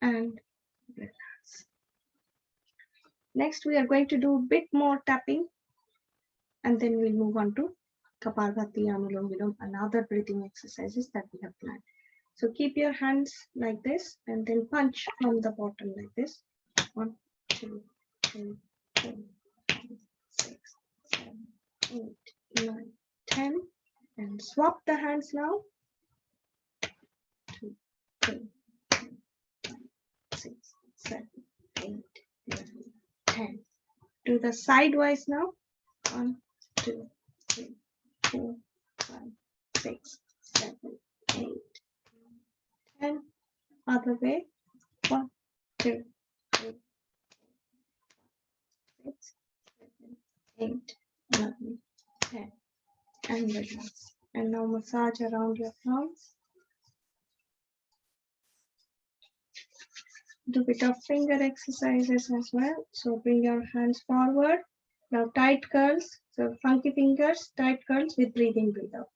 And relax. Next, we are going to do a bit more tapping and then we'll move on to Kapalbhati, Anulom Vilom, and other breathing exercises that we have planned. So keep your hands like this and then punch from the bottom like this. 1, 2, 3, 4, 5, 6, 7, 8, 9, 10. And swap the hands now. 2, 3, 4, 5, 6, 7, 8, 9, 10. Do the sidewise now. 1, 2, 3, 4, 5, 6, 7, 8, 10. Other way. 1, 2, 3, 6, 7, 8, 9, 10. And relax. And now massage around your palms. Do a bit of finger exercises as well. So bring your hands forward. Now tight curls. So funky fingers, tight curls with breathe in, breathe out.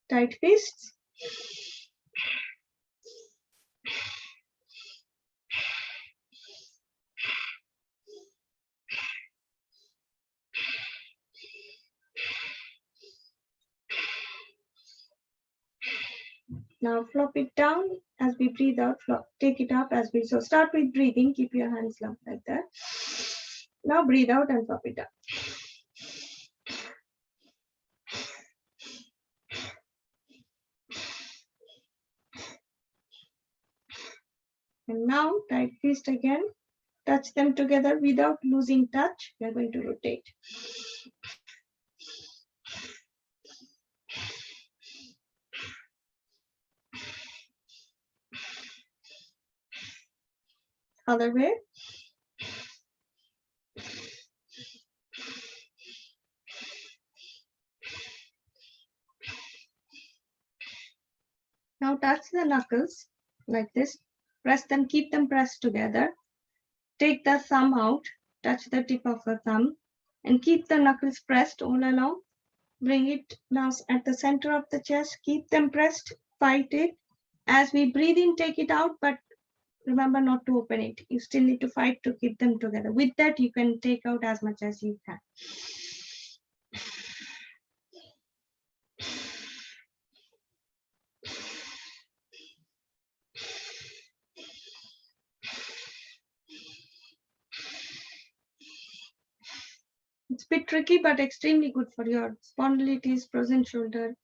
Tight fists. Now flop it down as we breathe out, take it up as we, so start with breathing, keep your hands lumped like that. Now breathe out and flop it down. And now tight fist again, touch them together without losing touch. We are going to rotate. Other way. Now touch the knuckles like this. Press them, keep them pressed together. Take the thumb out, touch the tip of the thumb, and keep the knuckles pressed all along. Bring it now at the center of the chest. Keep them pressed, fight it. As we breathe in, take it out, but remember not to open it. You still need to fight to keep them together. With that, you can take out as much as you can. It's a bit tricky, but extremely good for your spondylitis, frozen shoulder,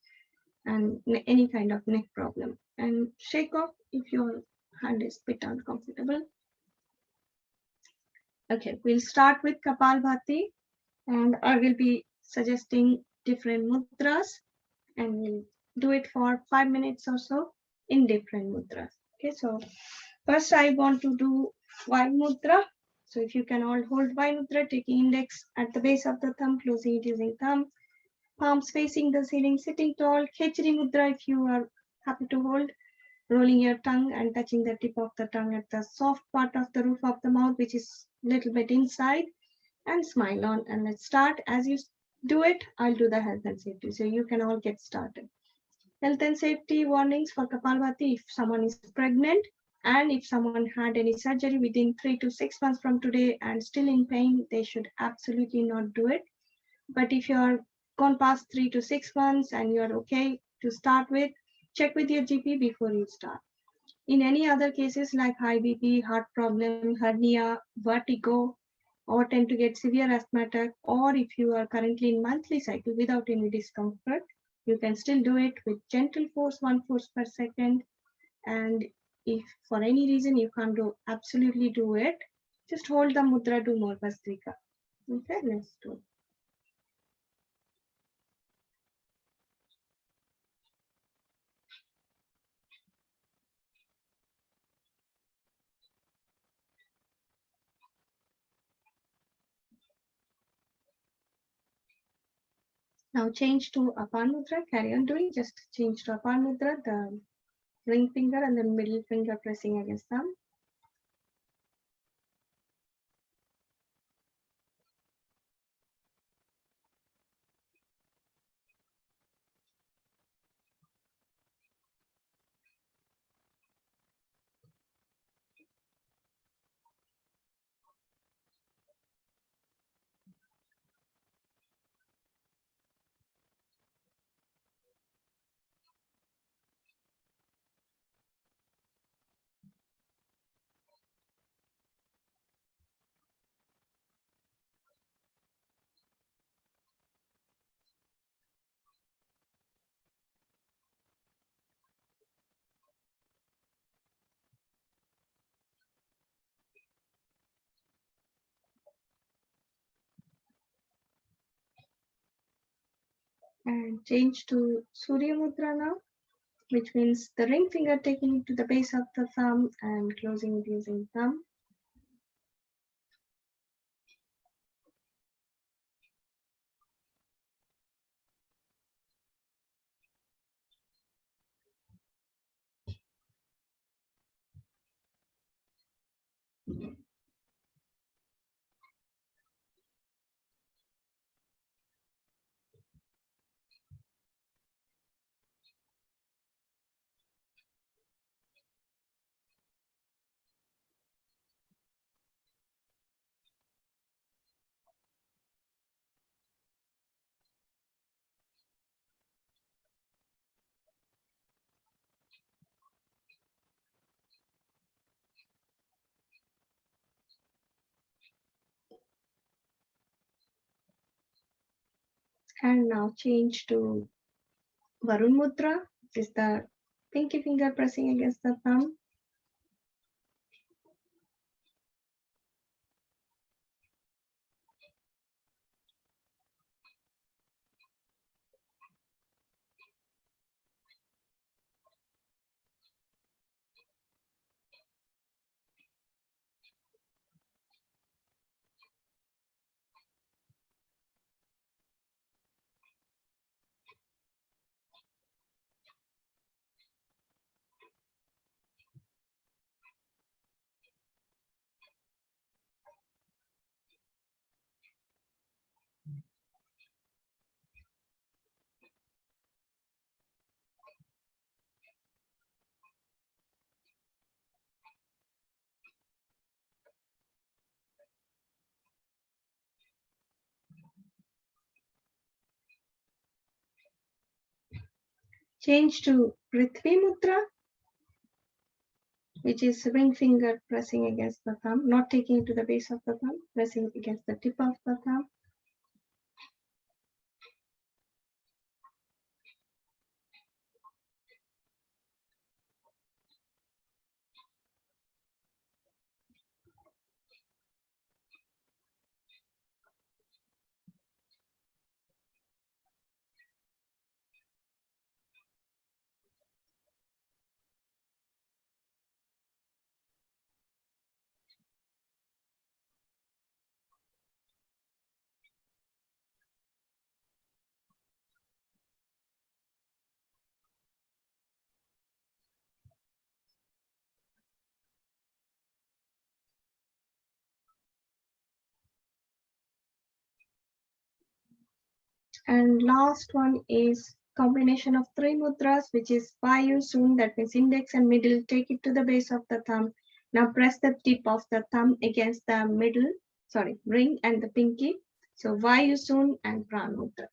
and any kind of neck problem. And shake off if your hand is a bit uncomfortable. Okay, we'll start with Kapalbhati, and I will be suggesting different mudras, and we'll do it for 5 minutes or so in different mudras. Okay, so first I want to do Y mudra. So if you can all hold Y mudra, taking index at the base of the thumb, closing it using thumb, palms facing the ceiling, sitting tall. Khechri mudra if you are happy to hold, rolling your tongue and touching the tip of the tongue at the soft part of the roof of the mouth, which is a little bit inside, and smile on. And let's start. As you do it, I'll do the health and safety. So you can all get started. Health and safety warnings for Kapalbhati: if someone is pregnant and if someone had any surgery within 3 to 6 months from today and still in pain, they should absolutely not do it. But if you're gone past 3 to 6 months and you're okay to start with, check with your GP before you start. In any other cases like high BP, heart problem, hernia, vertigo, or tend to get severe asthma attack, or if you are currently in monthly cycle without any discomfort, you can still do it with gentle force, 1 force per second. And if for any reason you can't absolutely do it, just hold the mudra, do more Bhastrika. Okay, let's do it. Now change to Apan Mudra, carry on doing, just change to Apan Mudra, the ring finger and the middle finger pressing against thumb. And change to Surya Mudra now, which means the ring finger taking it to the base of the thumb and closing it using thumb. And now change to Varun Mudra. This is the pinky finger pressing against the thumb. Change to Prithvi Mudra, which is ring finger pressing against the thumb, not taking it to the base of the thumb, pressing against the tip of the thumb. And last one is combination of three mudras, which is Vayu Sun, that means index and middle, take it to the base of the thumb. Now press the tip of the thumb against the middle, ring and the pinky. So Vayu Sun and Pran Mudra.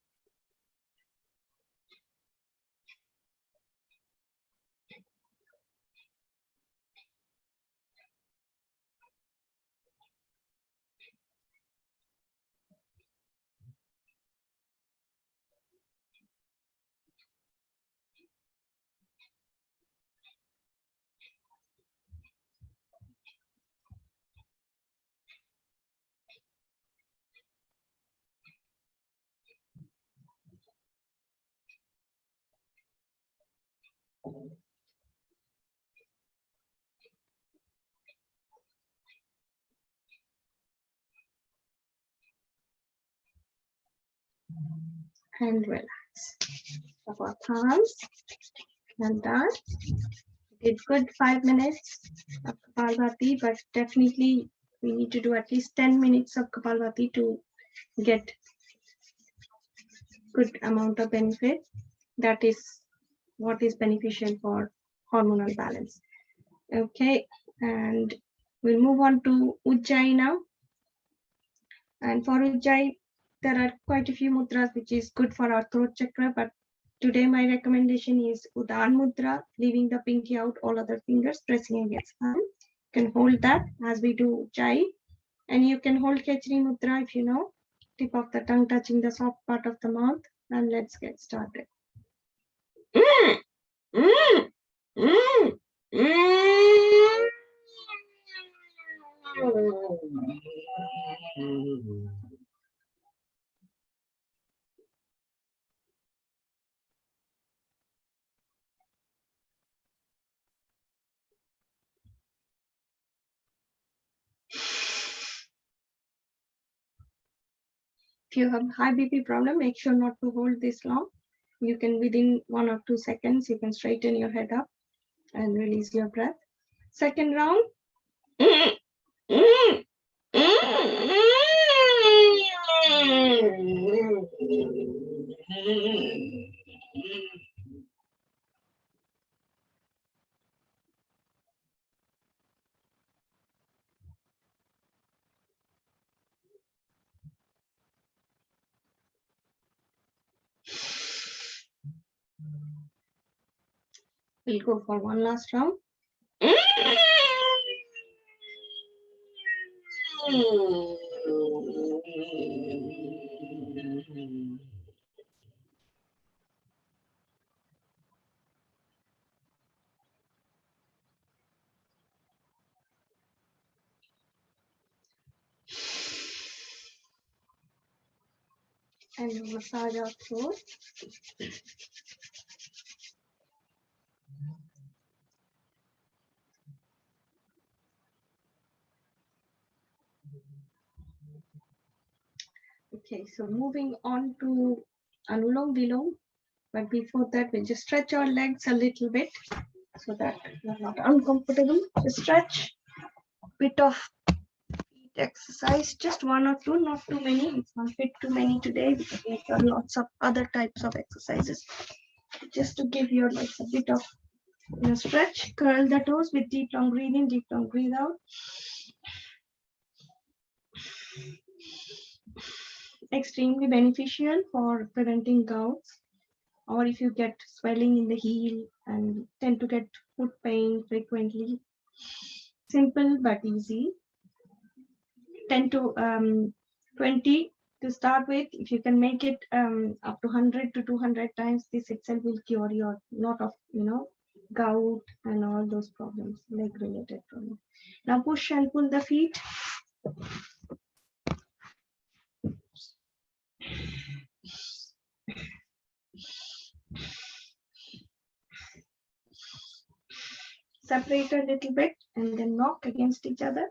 And relax. Our thumbs and done. It's good 5 minutes of Kapalbhati, but definitely we need to do at least 10 minutes of Kapalbhati to get good amount of benefit. That is what is beneficial for hormonal balance. Okay, and we'll move on to Ujjayi now. And for Ujjayi, there are quite a few mudras which is good for our throat chakra, but today my recommendation is Udan Mudra, leaving the pinky out, all other fingers pressing against thumb. You can hold that as we do Ujjayi, and you can hold Kechari Mudra if you know, tip of the tongue touching the soft part of the mouth, and let's get started. If you have high BP problem, make sure not to hold this long. You can, within 1 or 2 seconds, you can straighten your head up and release your breath. Second round. We'll go for one last round. and massage our throat. Okay, so moving on to Anulom Vilom. But before that, we'll just stretch our legs a little bit so that you're not uncomfortable. Just stretch, bit of exercise, just one or two, not too many. It's not fit too many today because we've got lots of other types of exercises. Just to give your legs a bit of stretch, curl the toes with deep long breathe in, deep long breathe out. Extremely beneficial for preventing gouts, or if you get swelling in the heel and tend to get foot pain frequently. Simple but easy. 10 to 20 to start with. If you can make it up to 100 to 200 times, this itself will cure your lot of gout and all those problems, leg related problems. Now push and pull the feet. Separate a little bit and then knock against each other.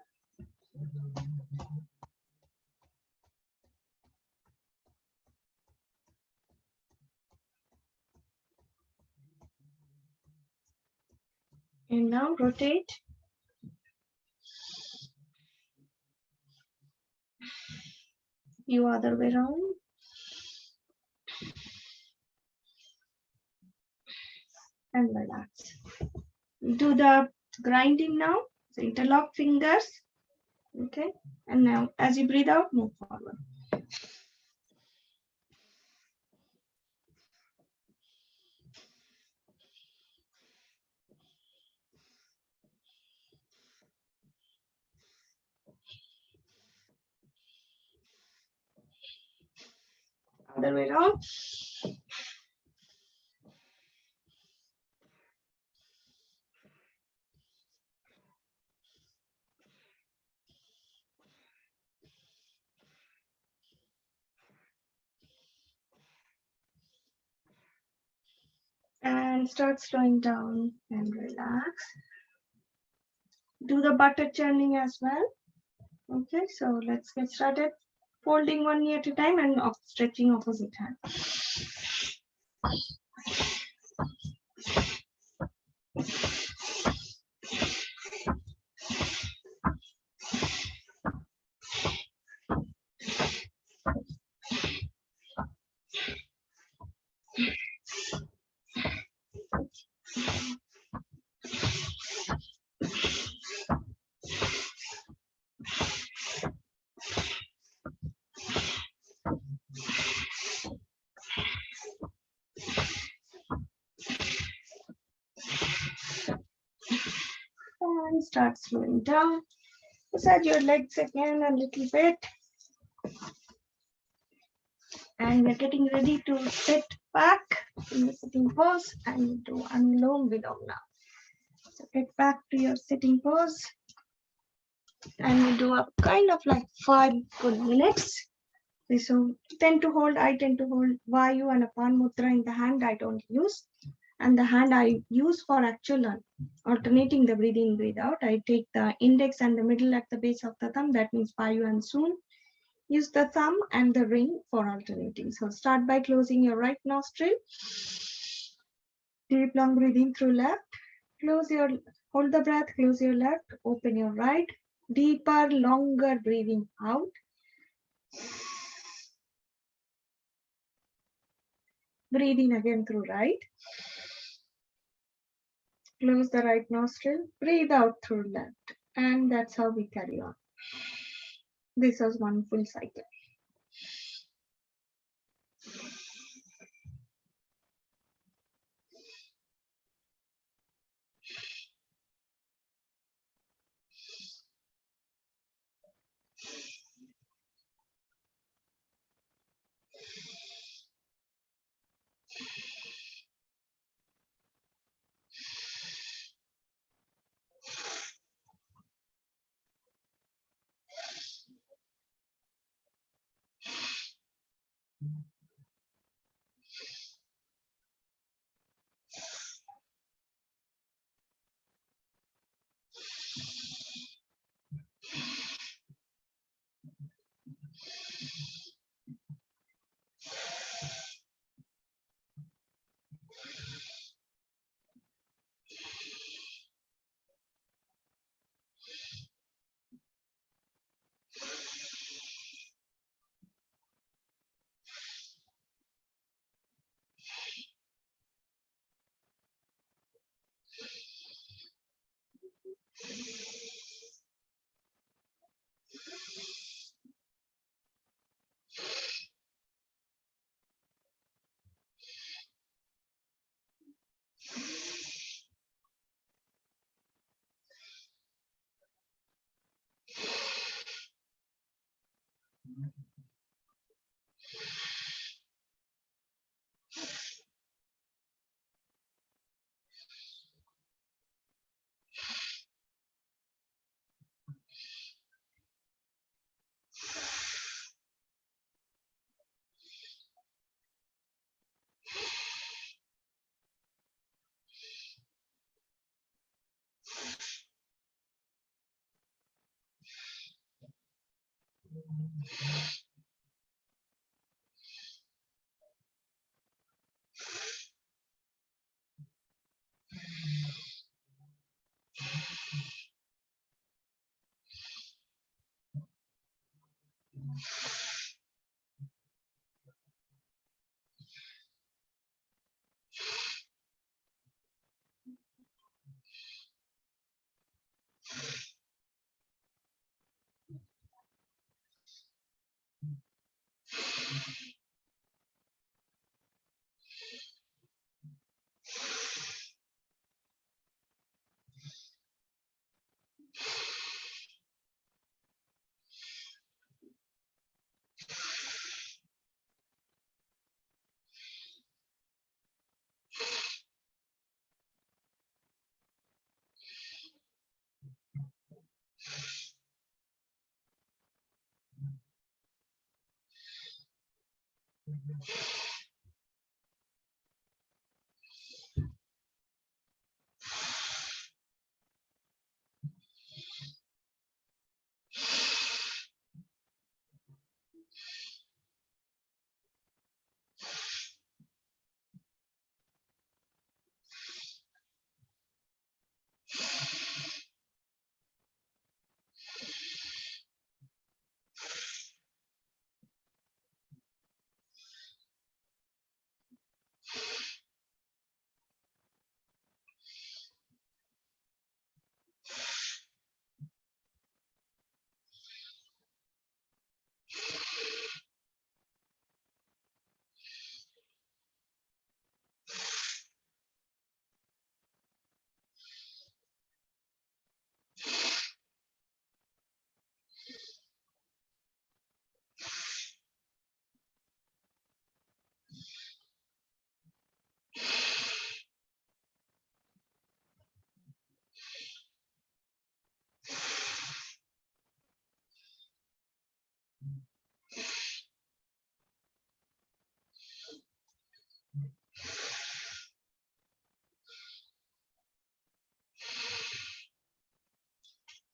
And now rotate. You other way around. And relax. Do the grinding now. So interlock fingers. Okay. And now as you breathe out, move forward. Other way around. And start slowing down and relax. Do the butter churning as well. Okay, so let's get started. Folding one knee at a time and stretching opposite hand. And start slowing down. Massage your legs again a little bit. And we're getting ready to sit back in the sitting pose and do Anulom Vilom now. So get back to your sitting pose. And we do a kind of like 5 good minutes. So I tend to hold Vayu and Apan Mudra in the hand I don't use. And the hand I use for actual alternating the breathe in, breathe out. I take the index and the middle at the base of the thumb. That means Vayu and Soon. Use the thumb and the ring for alternating. So start by closing your right nostril. Deep long breathing through left. Hold the breath, close your left, open your right. Deeper, longer breathing out. Breathe in again through right. Close the right nostril, breathe out through left. And that's how we carry on. This is one full cycle.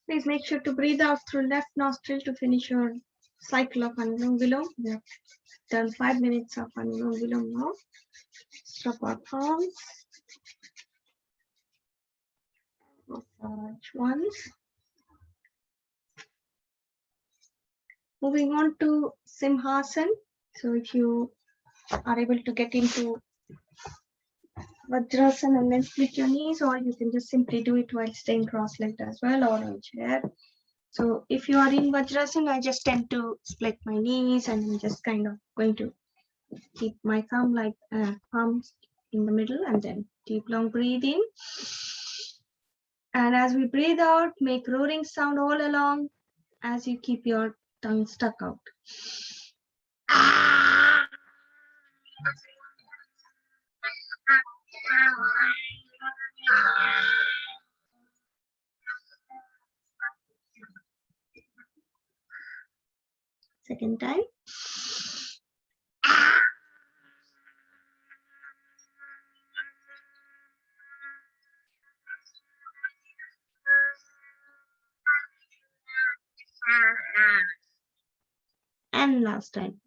Please make sure to breathe out through left nostril to finish your cycle of Anulom Vilom. We have done 5 minutes of Anulom Vilom now. Drop our palms. Massage once. Moving on to Simhasan. So if you are able to get into Bhajrasana and then split your knees, or you can just simply do it while staying cross-legged as well, or on chair. So if you are in Bhajrasana, I just tend to split my knees and I'm just kind of going to keep my thumb like palms in the middle and then deep long breathe in. And as we breathe out, make roaring sound all along as you keep your tongue stuck out. Second time. And last time.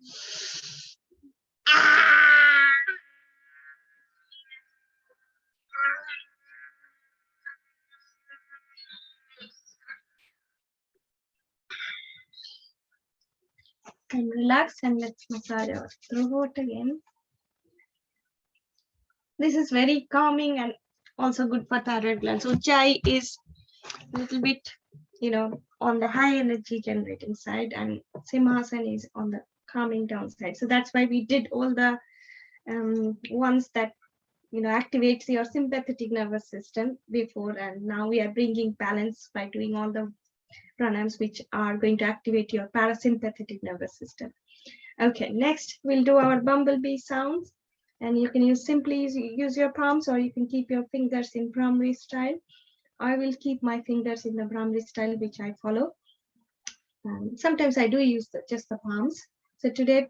And relax and let's massage our throat again. This is very calming and also good for thyroid glands. Ujjayi is a little bit, on the high energy generating side, and Simhasan is on the calming down side. So that's why we did all the ones that activates your sympathetic nervous system before, and now we are bringing balance by doing all the pranayams which are going to activate your parasympathetic nervous system. Okay, next we'll do our bumblebee sounds, and you can simply use your palms, or you can keep your fingers in Brahmari style. I will keep my fingers in the Brahmari style, which I follow. Sometimes I do use just the palms. So today,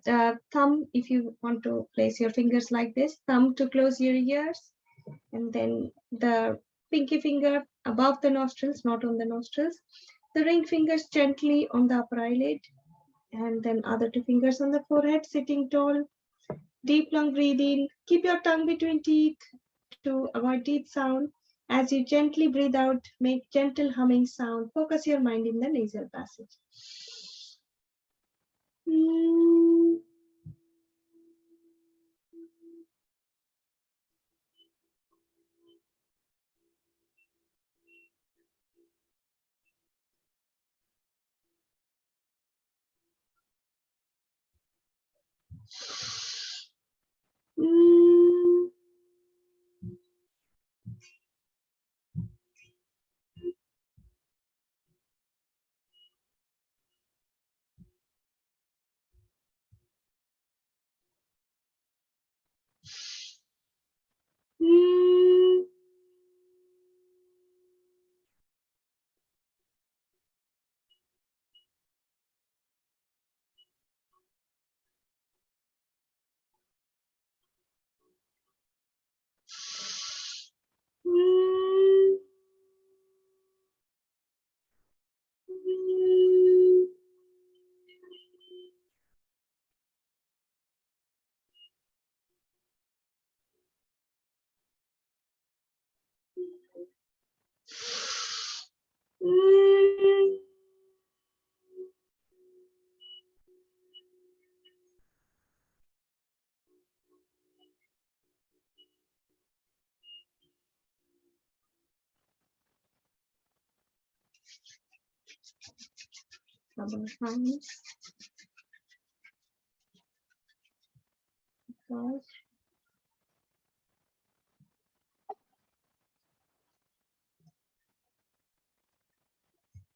thumb, if you want to place your fingers like this, thumb to close your ears, and then the pinky finger above the nostrils, not on the nostrils. The ring fingers gently on the upper eyelid, and then other two fingers on the forehead, sitting tall. Deep long breathing. Keep your tongue between teeth to avoid teeth sound. As you gently breathe out, make gentle humming sound. Focus your mind in the nasal passage.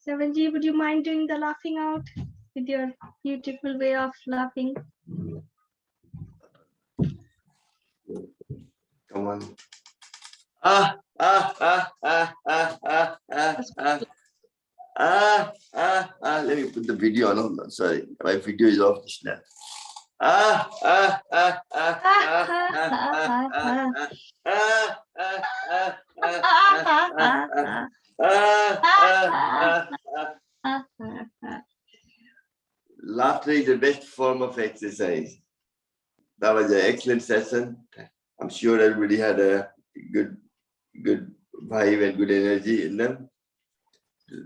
Sevenji, would you mind doing the laughing out with your beautiful way of laughing? Come on. Let me put the video on. Oh, sorry, my video is off just now. Laughter is the best form of exercise. That was an excellent session. I'm sure everybody had a good vibe and good energy in them.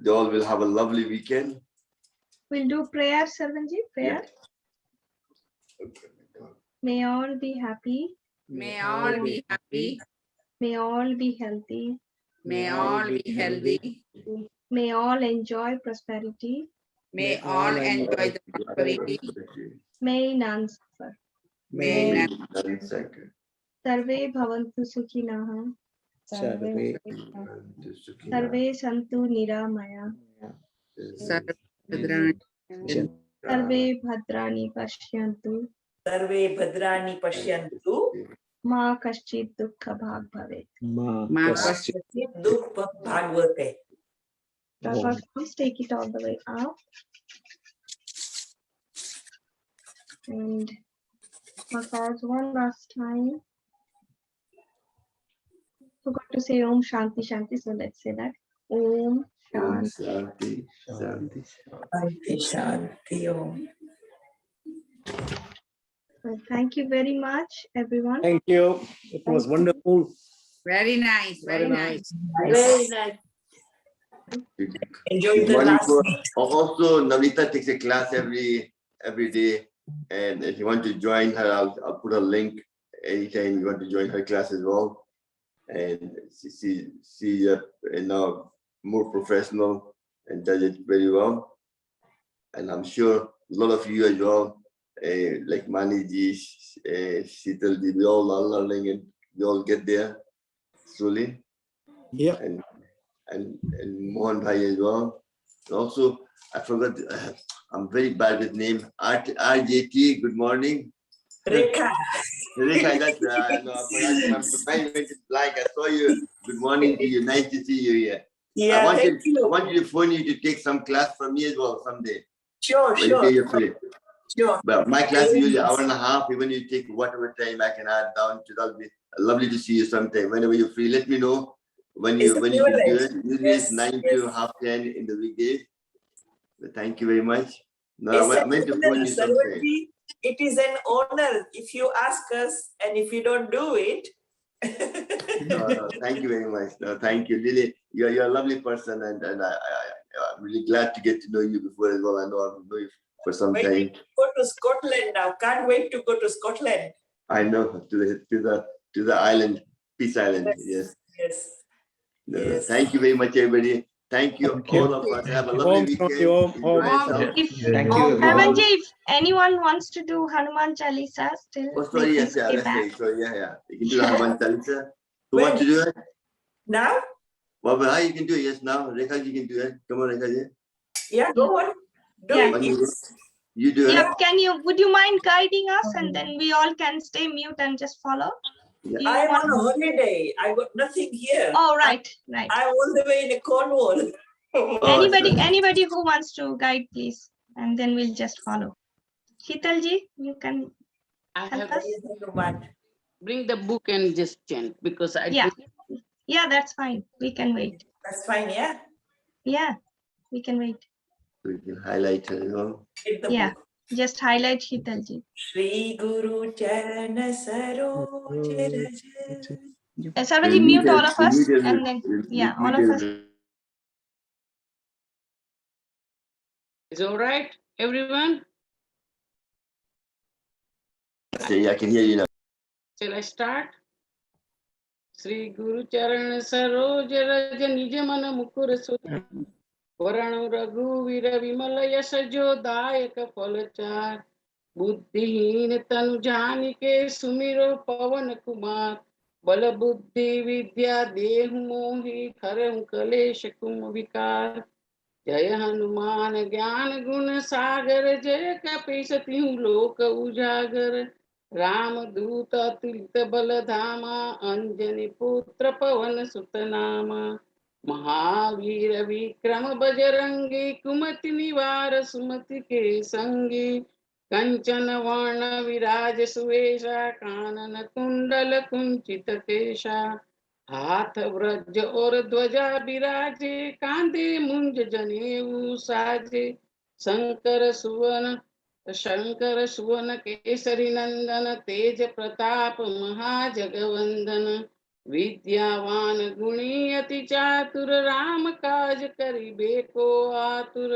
They all will have a lovely weekend. We'll do prayer, Sarvanji. Prayer. Yeah. May all be happy. May all be happy. May all be healthy. May all be healthy. May all enjoy prosperity. May all enjoy the prosperity. May none suffer. May none suffer. Sarve bhavantu sukhinah. Sarve santu niramaya. Sarve Sarve bhadrani pashyantu. Sarve bhadrani pashyantu. Ma kaschit dukkha bhag bhavet. Ma Kaschit dukkha bhag bhavet. Please take it all the way up. And massage one last time. Forgot to say Om Shanti Shanti, so let's say that. Om Shanti. Shanti. Shanti Shanti Om. Well, thank you very much, everyone. Thank you. It was wonderful. Very nice. Very nice. Very nice. Enjoy the last week. Also, Nabnita takes a class every day, and if you want to join her, I'll put a link anytime you want to join her class as well. And she's now more professional and does it very well. And I'm sure a lot of you as well, like Maniji, Sheetalji, we all are learning and we all get there slowly. Yeah. And Mohan Bhai as well. Also, I forgot, I'm very bad with name. RJT, good morning. Rekha. Rekha, that's, no, I forgot, my mind went blank. I saw you. Good morning to you. Nice to see you here. Yeah, I thank you. want you to phone you to take some class from me as well someday. Sure, When sure, you're free. sure. But my class is usually 1.5 hours. Even if you take whatever time I can add down to that. Be lovely to see you sometime. Whenever you're free, let me know when you It's a can do privilege. it. Usually it's Yes, 9 yes. to 10:30 in the weekdays. But thank you very much. No, It's I an meant to honor, phone you sometime. Sarvaji. It is an honor if you ask us and if you don't do it. No, thank you very much. No, thank you. Really, you're a lovely person, and I'm really glad to get to know you before as well. I know I've known you for some time. Waiting to go to Scotland now. Can't wait to go to Scotland. I know, to the island, Peace Island. Yes. Yes. No, Yes. thank you very much, everybody. Thank you, Thank you. all of us. Have a lovely Home from weekend. you, home. Enjoy yourself. If Thank you, everyone. Heavenji, if anyone wants to do Hanuman Chalisa still, Oh, they sorry, can yes, yeah, stay that's back. right. So, yeah. You can do the Hanuman Chalisa. Who wants to do it? Now? Well, how you can do it? Yes, now. Rekha, you can do it. Come on, Rekha. Yeah, go on. Do Yeah. it. Yes. You do it. Yeah, would you mind guiding us, and then we all can stay mute and just follow? Yeah. Do you I'm want- on a holiday. I got nothing here. Oh, right. I'm all the way in Cornwall. Oh, sorry. Anybody who wants to guide, please, and then we'll just follow. Sheetalji, you can I help have us. bring the book and just chant because I Yeah. Yeah, that's fine. We can wait. That's fine, yeah? Yeah, we can wait. We can highlight it, you know. Hit the Yeah. book. Just highlight Sheetalji. Shri Guru Charana Saroj Raj. Sarvaji, mute all of us, and then all of us. Is all right, everyone? Say, I can hear you now. Shall I start? Sri Guru Charan Saroj Raj Nij Mana Mukur Sudha Varan Raghuveer Vimal Yash Jo Dayak Falachar Buddhihin Tanu Janike Sumiro Pavan Kumar Bala Buddhi Vidya Dehu Mohi Karam Kalesh Kum Vikar Jai Hanuman Gyan Gun Sagar Jai Kapishati Lok Ujagar Ram Duta Tilta Baladhama Anjani Putra Pavan Sutanama Mahavir Vikram Bajrangi Kumati Nivar Sumati Ke Sangi Kanchana Varna Viraj Suesha Kanana Kundala Kunchita Kesha हाथ व्रज और ध्वजा विराजे कांधे मुंज जनेऊ साजे शंकर सुवन केसरी नंदन तेज प्रताप महाजगवंदन विद्यावान गुणी अति चातुर राम काज करिबे को आतुर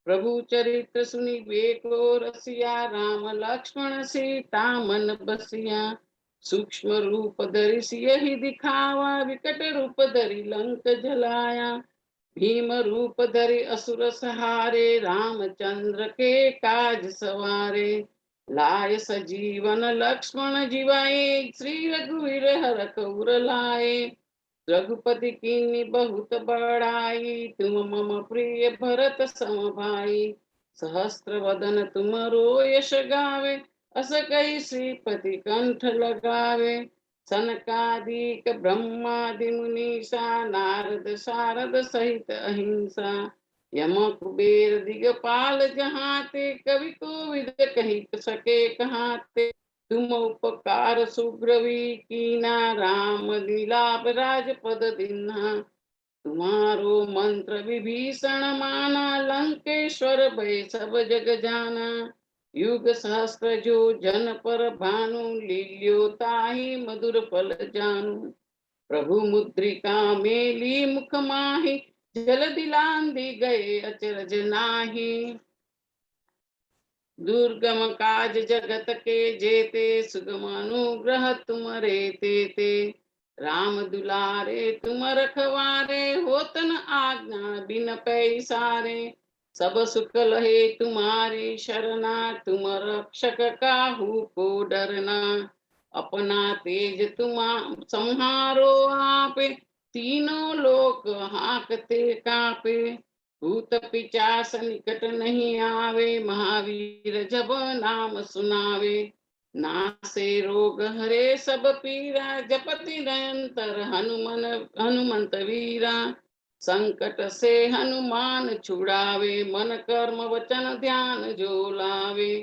प्रभु चरित्र सुनिबे को रसिया राम लक्ष्मण सीता मन बसिया सूक्ष्म रूप धरि सियहि दिखावा विकट रूप धरि लंक जलाया भीम रूप धरि असुर सहारे रामचंद्र के काज सवारे लाय सजीवन लक्ष्मण जीवाए श्री रघुवीर हर कौर लाए रघुपति कीन्ही बहुत बड़ाई तुम मम प्रिय भरत सम भाई सहस्त्र वदन तुमरो यश गावे अस कई श्रीपति कंठ लगावे सनकादिक ब्रह्मादि मुनीसा नारद शारद सहित अहिंसा यम कुबेर दिगपाल जहाते कवि कोविद कही सके कहाते तुम उपकार सुग्रवी कीना राम लीलाप राजपद दीन्हा तुम्हारो मंत्र विभीषण माना लंकेश्वर भय सब जग जाना युग सहस्त्र जो जन पर भानु लील्यो ताहि मधुर फल जानू प्रभु मुद्रिका मेली मुख माहि जल दिलांदी गए अचरज नाही दुर्गम काज जगत के जेते सुगम अनुग्रह तुम रे ते राम दुलारे तुम रखवारे होतन आज्ञा बिन पैसारे सब सुख लहे तुम्हारी शरणा तुम रक्षक काहू को डरना अपना तेज तुम संहारो आपे तीनों लोक हाकते कापे भूत पिचास निकट नहीं आवे, महावीर जब नाम सुनावे। नासे रोग हरे सब पीरा, जपति निरंतर हनुमंत वीरा। संकट से हनुमान छुड़ावे, मन कर्म वचन ध्यान जो लावे।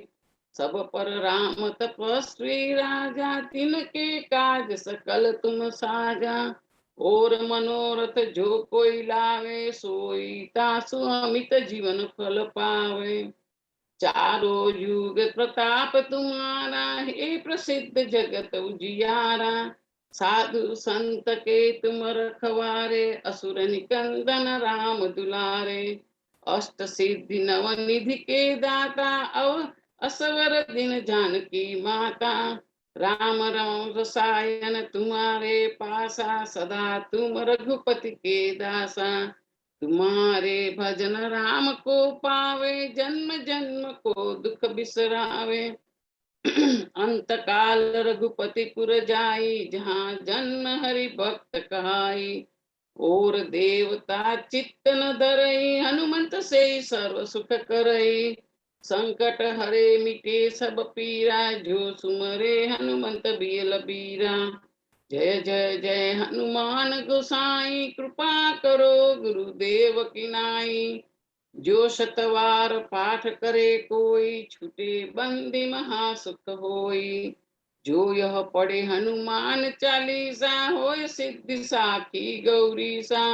सब पर राम तपस्वी राजा, तिनके काज सकल तुम साजा। और मनोरथ जो कोई लावे, सोई तासु अमित जीवन फल पावे। चारों युग प्रताप तुम्हारा, हे प्रसिद्ध जगत उजियारा। साधु संत के तुम रखवारे, असुर निकंदन राम दुलारे। अष्ट सिद्धि नव निधि के दाता, असवर दिन जानकी माता। राम राम रसायन तुम्हारे पासा, सदा तुम रघुपति के दासा। तुम्हारे भजन राम को पावे, जन्म जन्म को दुख बिसरावे। अंत काल रघुपति पुर जाई, जहाँ जन्म हरि भक्त कहाई। और देवता चित्त न धरई, हनुमंत से सर्व सुख करई। संकट हरे मिटे सब पीरा, जो सुमरे हनुमंत बियल बीरा। जय जय जय हनुमान गोसाई, कृपा करो गुरुदेव की नाई। जो शतवार पाठ करे कोई, छूटे बंदी महासुख होई। जो यह पढ़े हनुमान चालीसा, होय सिद्धि साखी गौरीसा।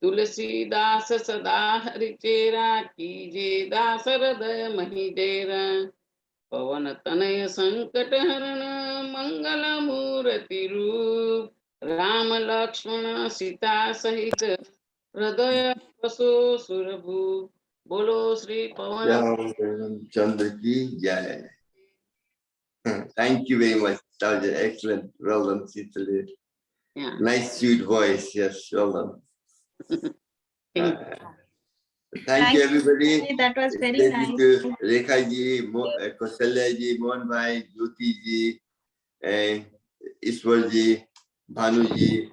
तुलसीदास सदा हरिचेरा, कीजे दास हृदय मही डेरा। पवन तनय संकट हरण, मंगल मूर्ति रूप। राम लक्ष्मण सीता सहित, हृदय बसो सुरभूप। बोलो Shri Pawan Chandra ki jai. Thank you very much. That was excellent. Well done, Sitali. Yeah. Nice, sweet voice. Yes, well done. Thank you, everybody. That was very Thank nice. you to Rekha ji, Kausalya ji, Mohan bhai, Jyoti ji, and Ishwar ji, Bhanu ji,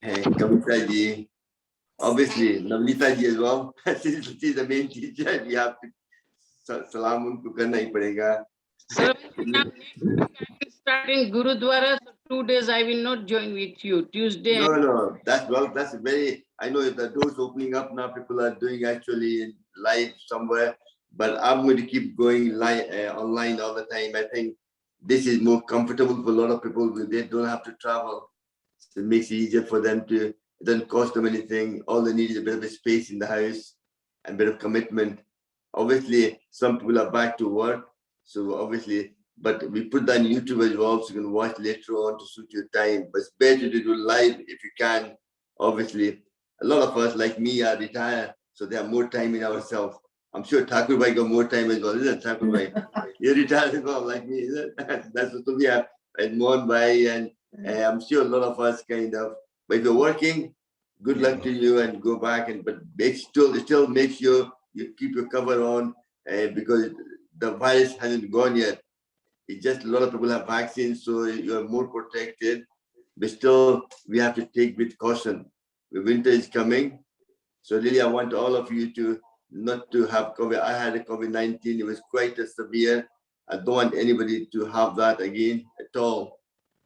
and Kavita ji. Obviously, Nabnita ji as well. Since she's the main teacher, we have to salam unko karna hi padega. Sir, starting Gurudwara, so 2 days I will not join with you. Tuesday. No, that's very, I know the doors opening up now, people are doing actually in live somewhere, but I'm going to keep going live online all the time. I think this is more comfortable for a lot of people. They don't have to travel. So it makes it easier for them to, it doesn't cost them anything. All they need is a bit of a space in the house and a bit of commitment. Obviously, some people are back to work. So obviously, but we put that on YouTube as well, so you can watch later on to suit your time. But it's better to do live if you can. Obviously, a lot of us, like me, are retired, so they have more time in ourselves. I'm sure Thakur Bhai got more time as well, isn't it, Thakur Bhai? You're retired as well, like me, isn't it? That's what we have. And Mohan Bhai, and I'm sure a lot of us kind of. But if you're working, good luck to you, and go back. And but still make sure you keep your cover on, because the virus hasn't gone yet. It's just a lot of people have vaccines, so you're more protected. But still, we have to take with caution. The winter is coming. So really, I want all of you to not to have COVID. I had a COVID-19. It was quite severe. I don't want anybody to have that again at all.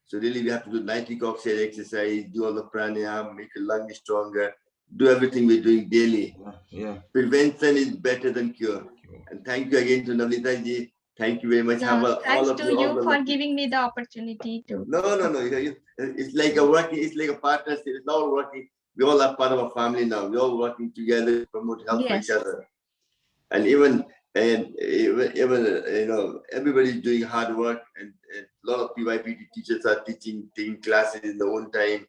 So really, we have to do nitric oxide exercise, do all the pranayama, make your lungs stronger, do everything we're doing daily. Yeah. Prevention is better than cure. And thank you again to Nabnita ji. Thank you very much. No, thanks to you for giving me the opportunity to. No. It's like a working. It's like a partnership. It's all working. We all are part of a family now. We're all working together to promote health for each other. And even everybody's doing hard work, and a lot of PYPT teachers are taking classes in their own time,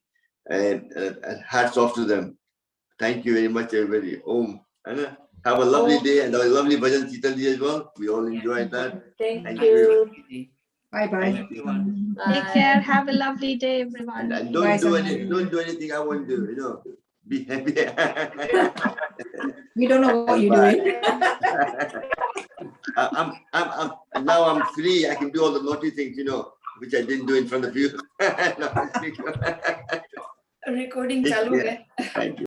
and hats off to them. Thank you very much, everybody. And have a lovely day, and a lovely bhajan Sitali as well. We all enjoyed that. Thank you. Bye-bye. Take care. Have a lovely day, everyone. And don't do anything I won't do. Be happy. We don't know what you're doing. Now I'm free. I can do all the naughty things, which I didn't do in front of you. Recording chalu hai. Thank you.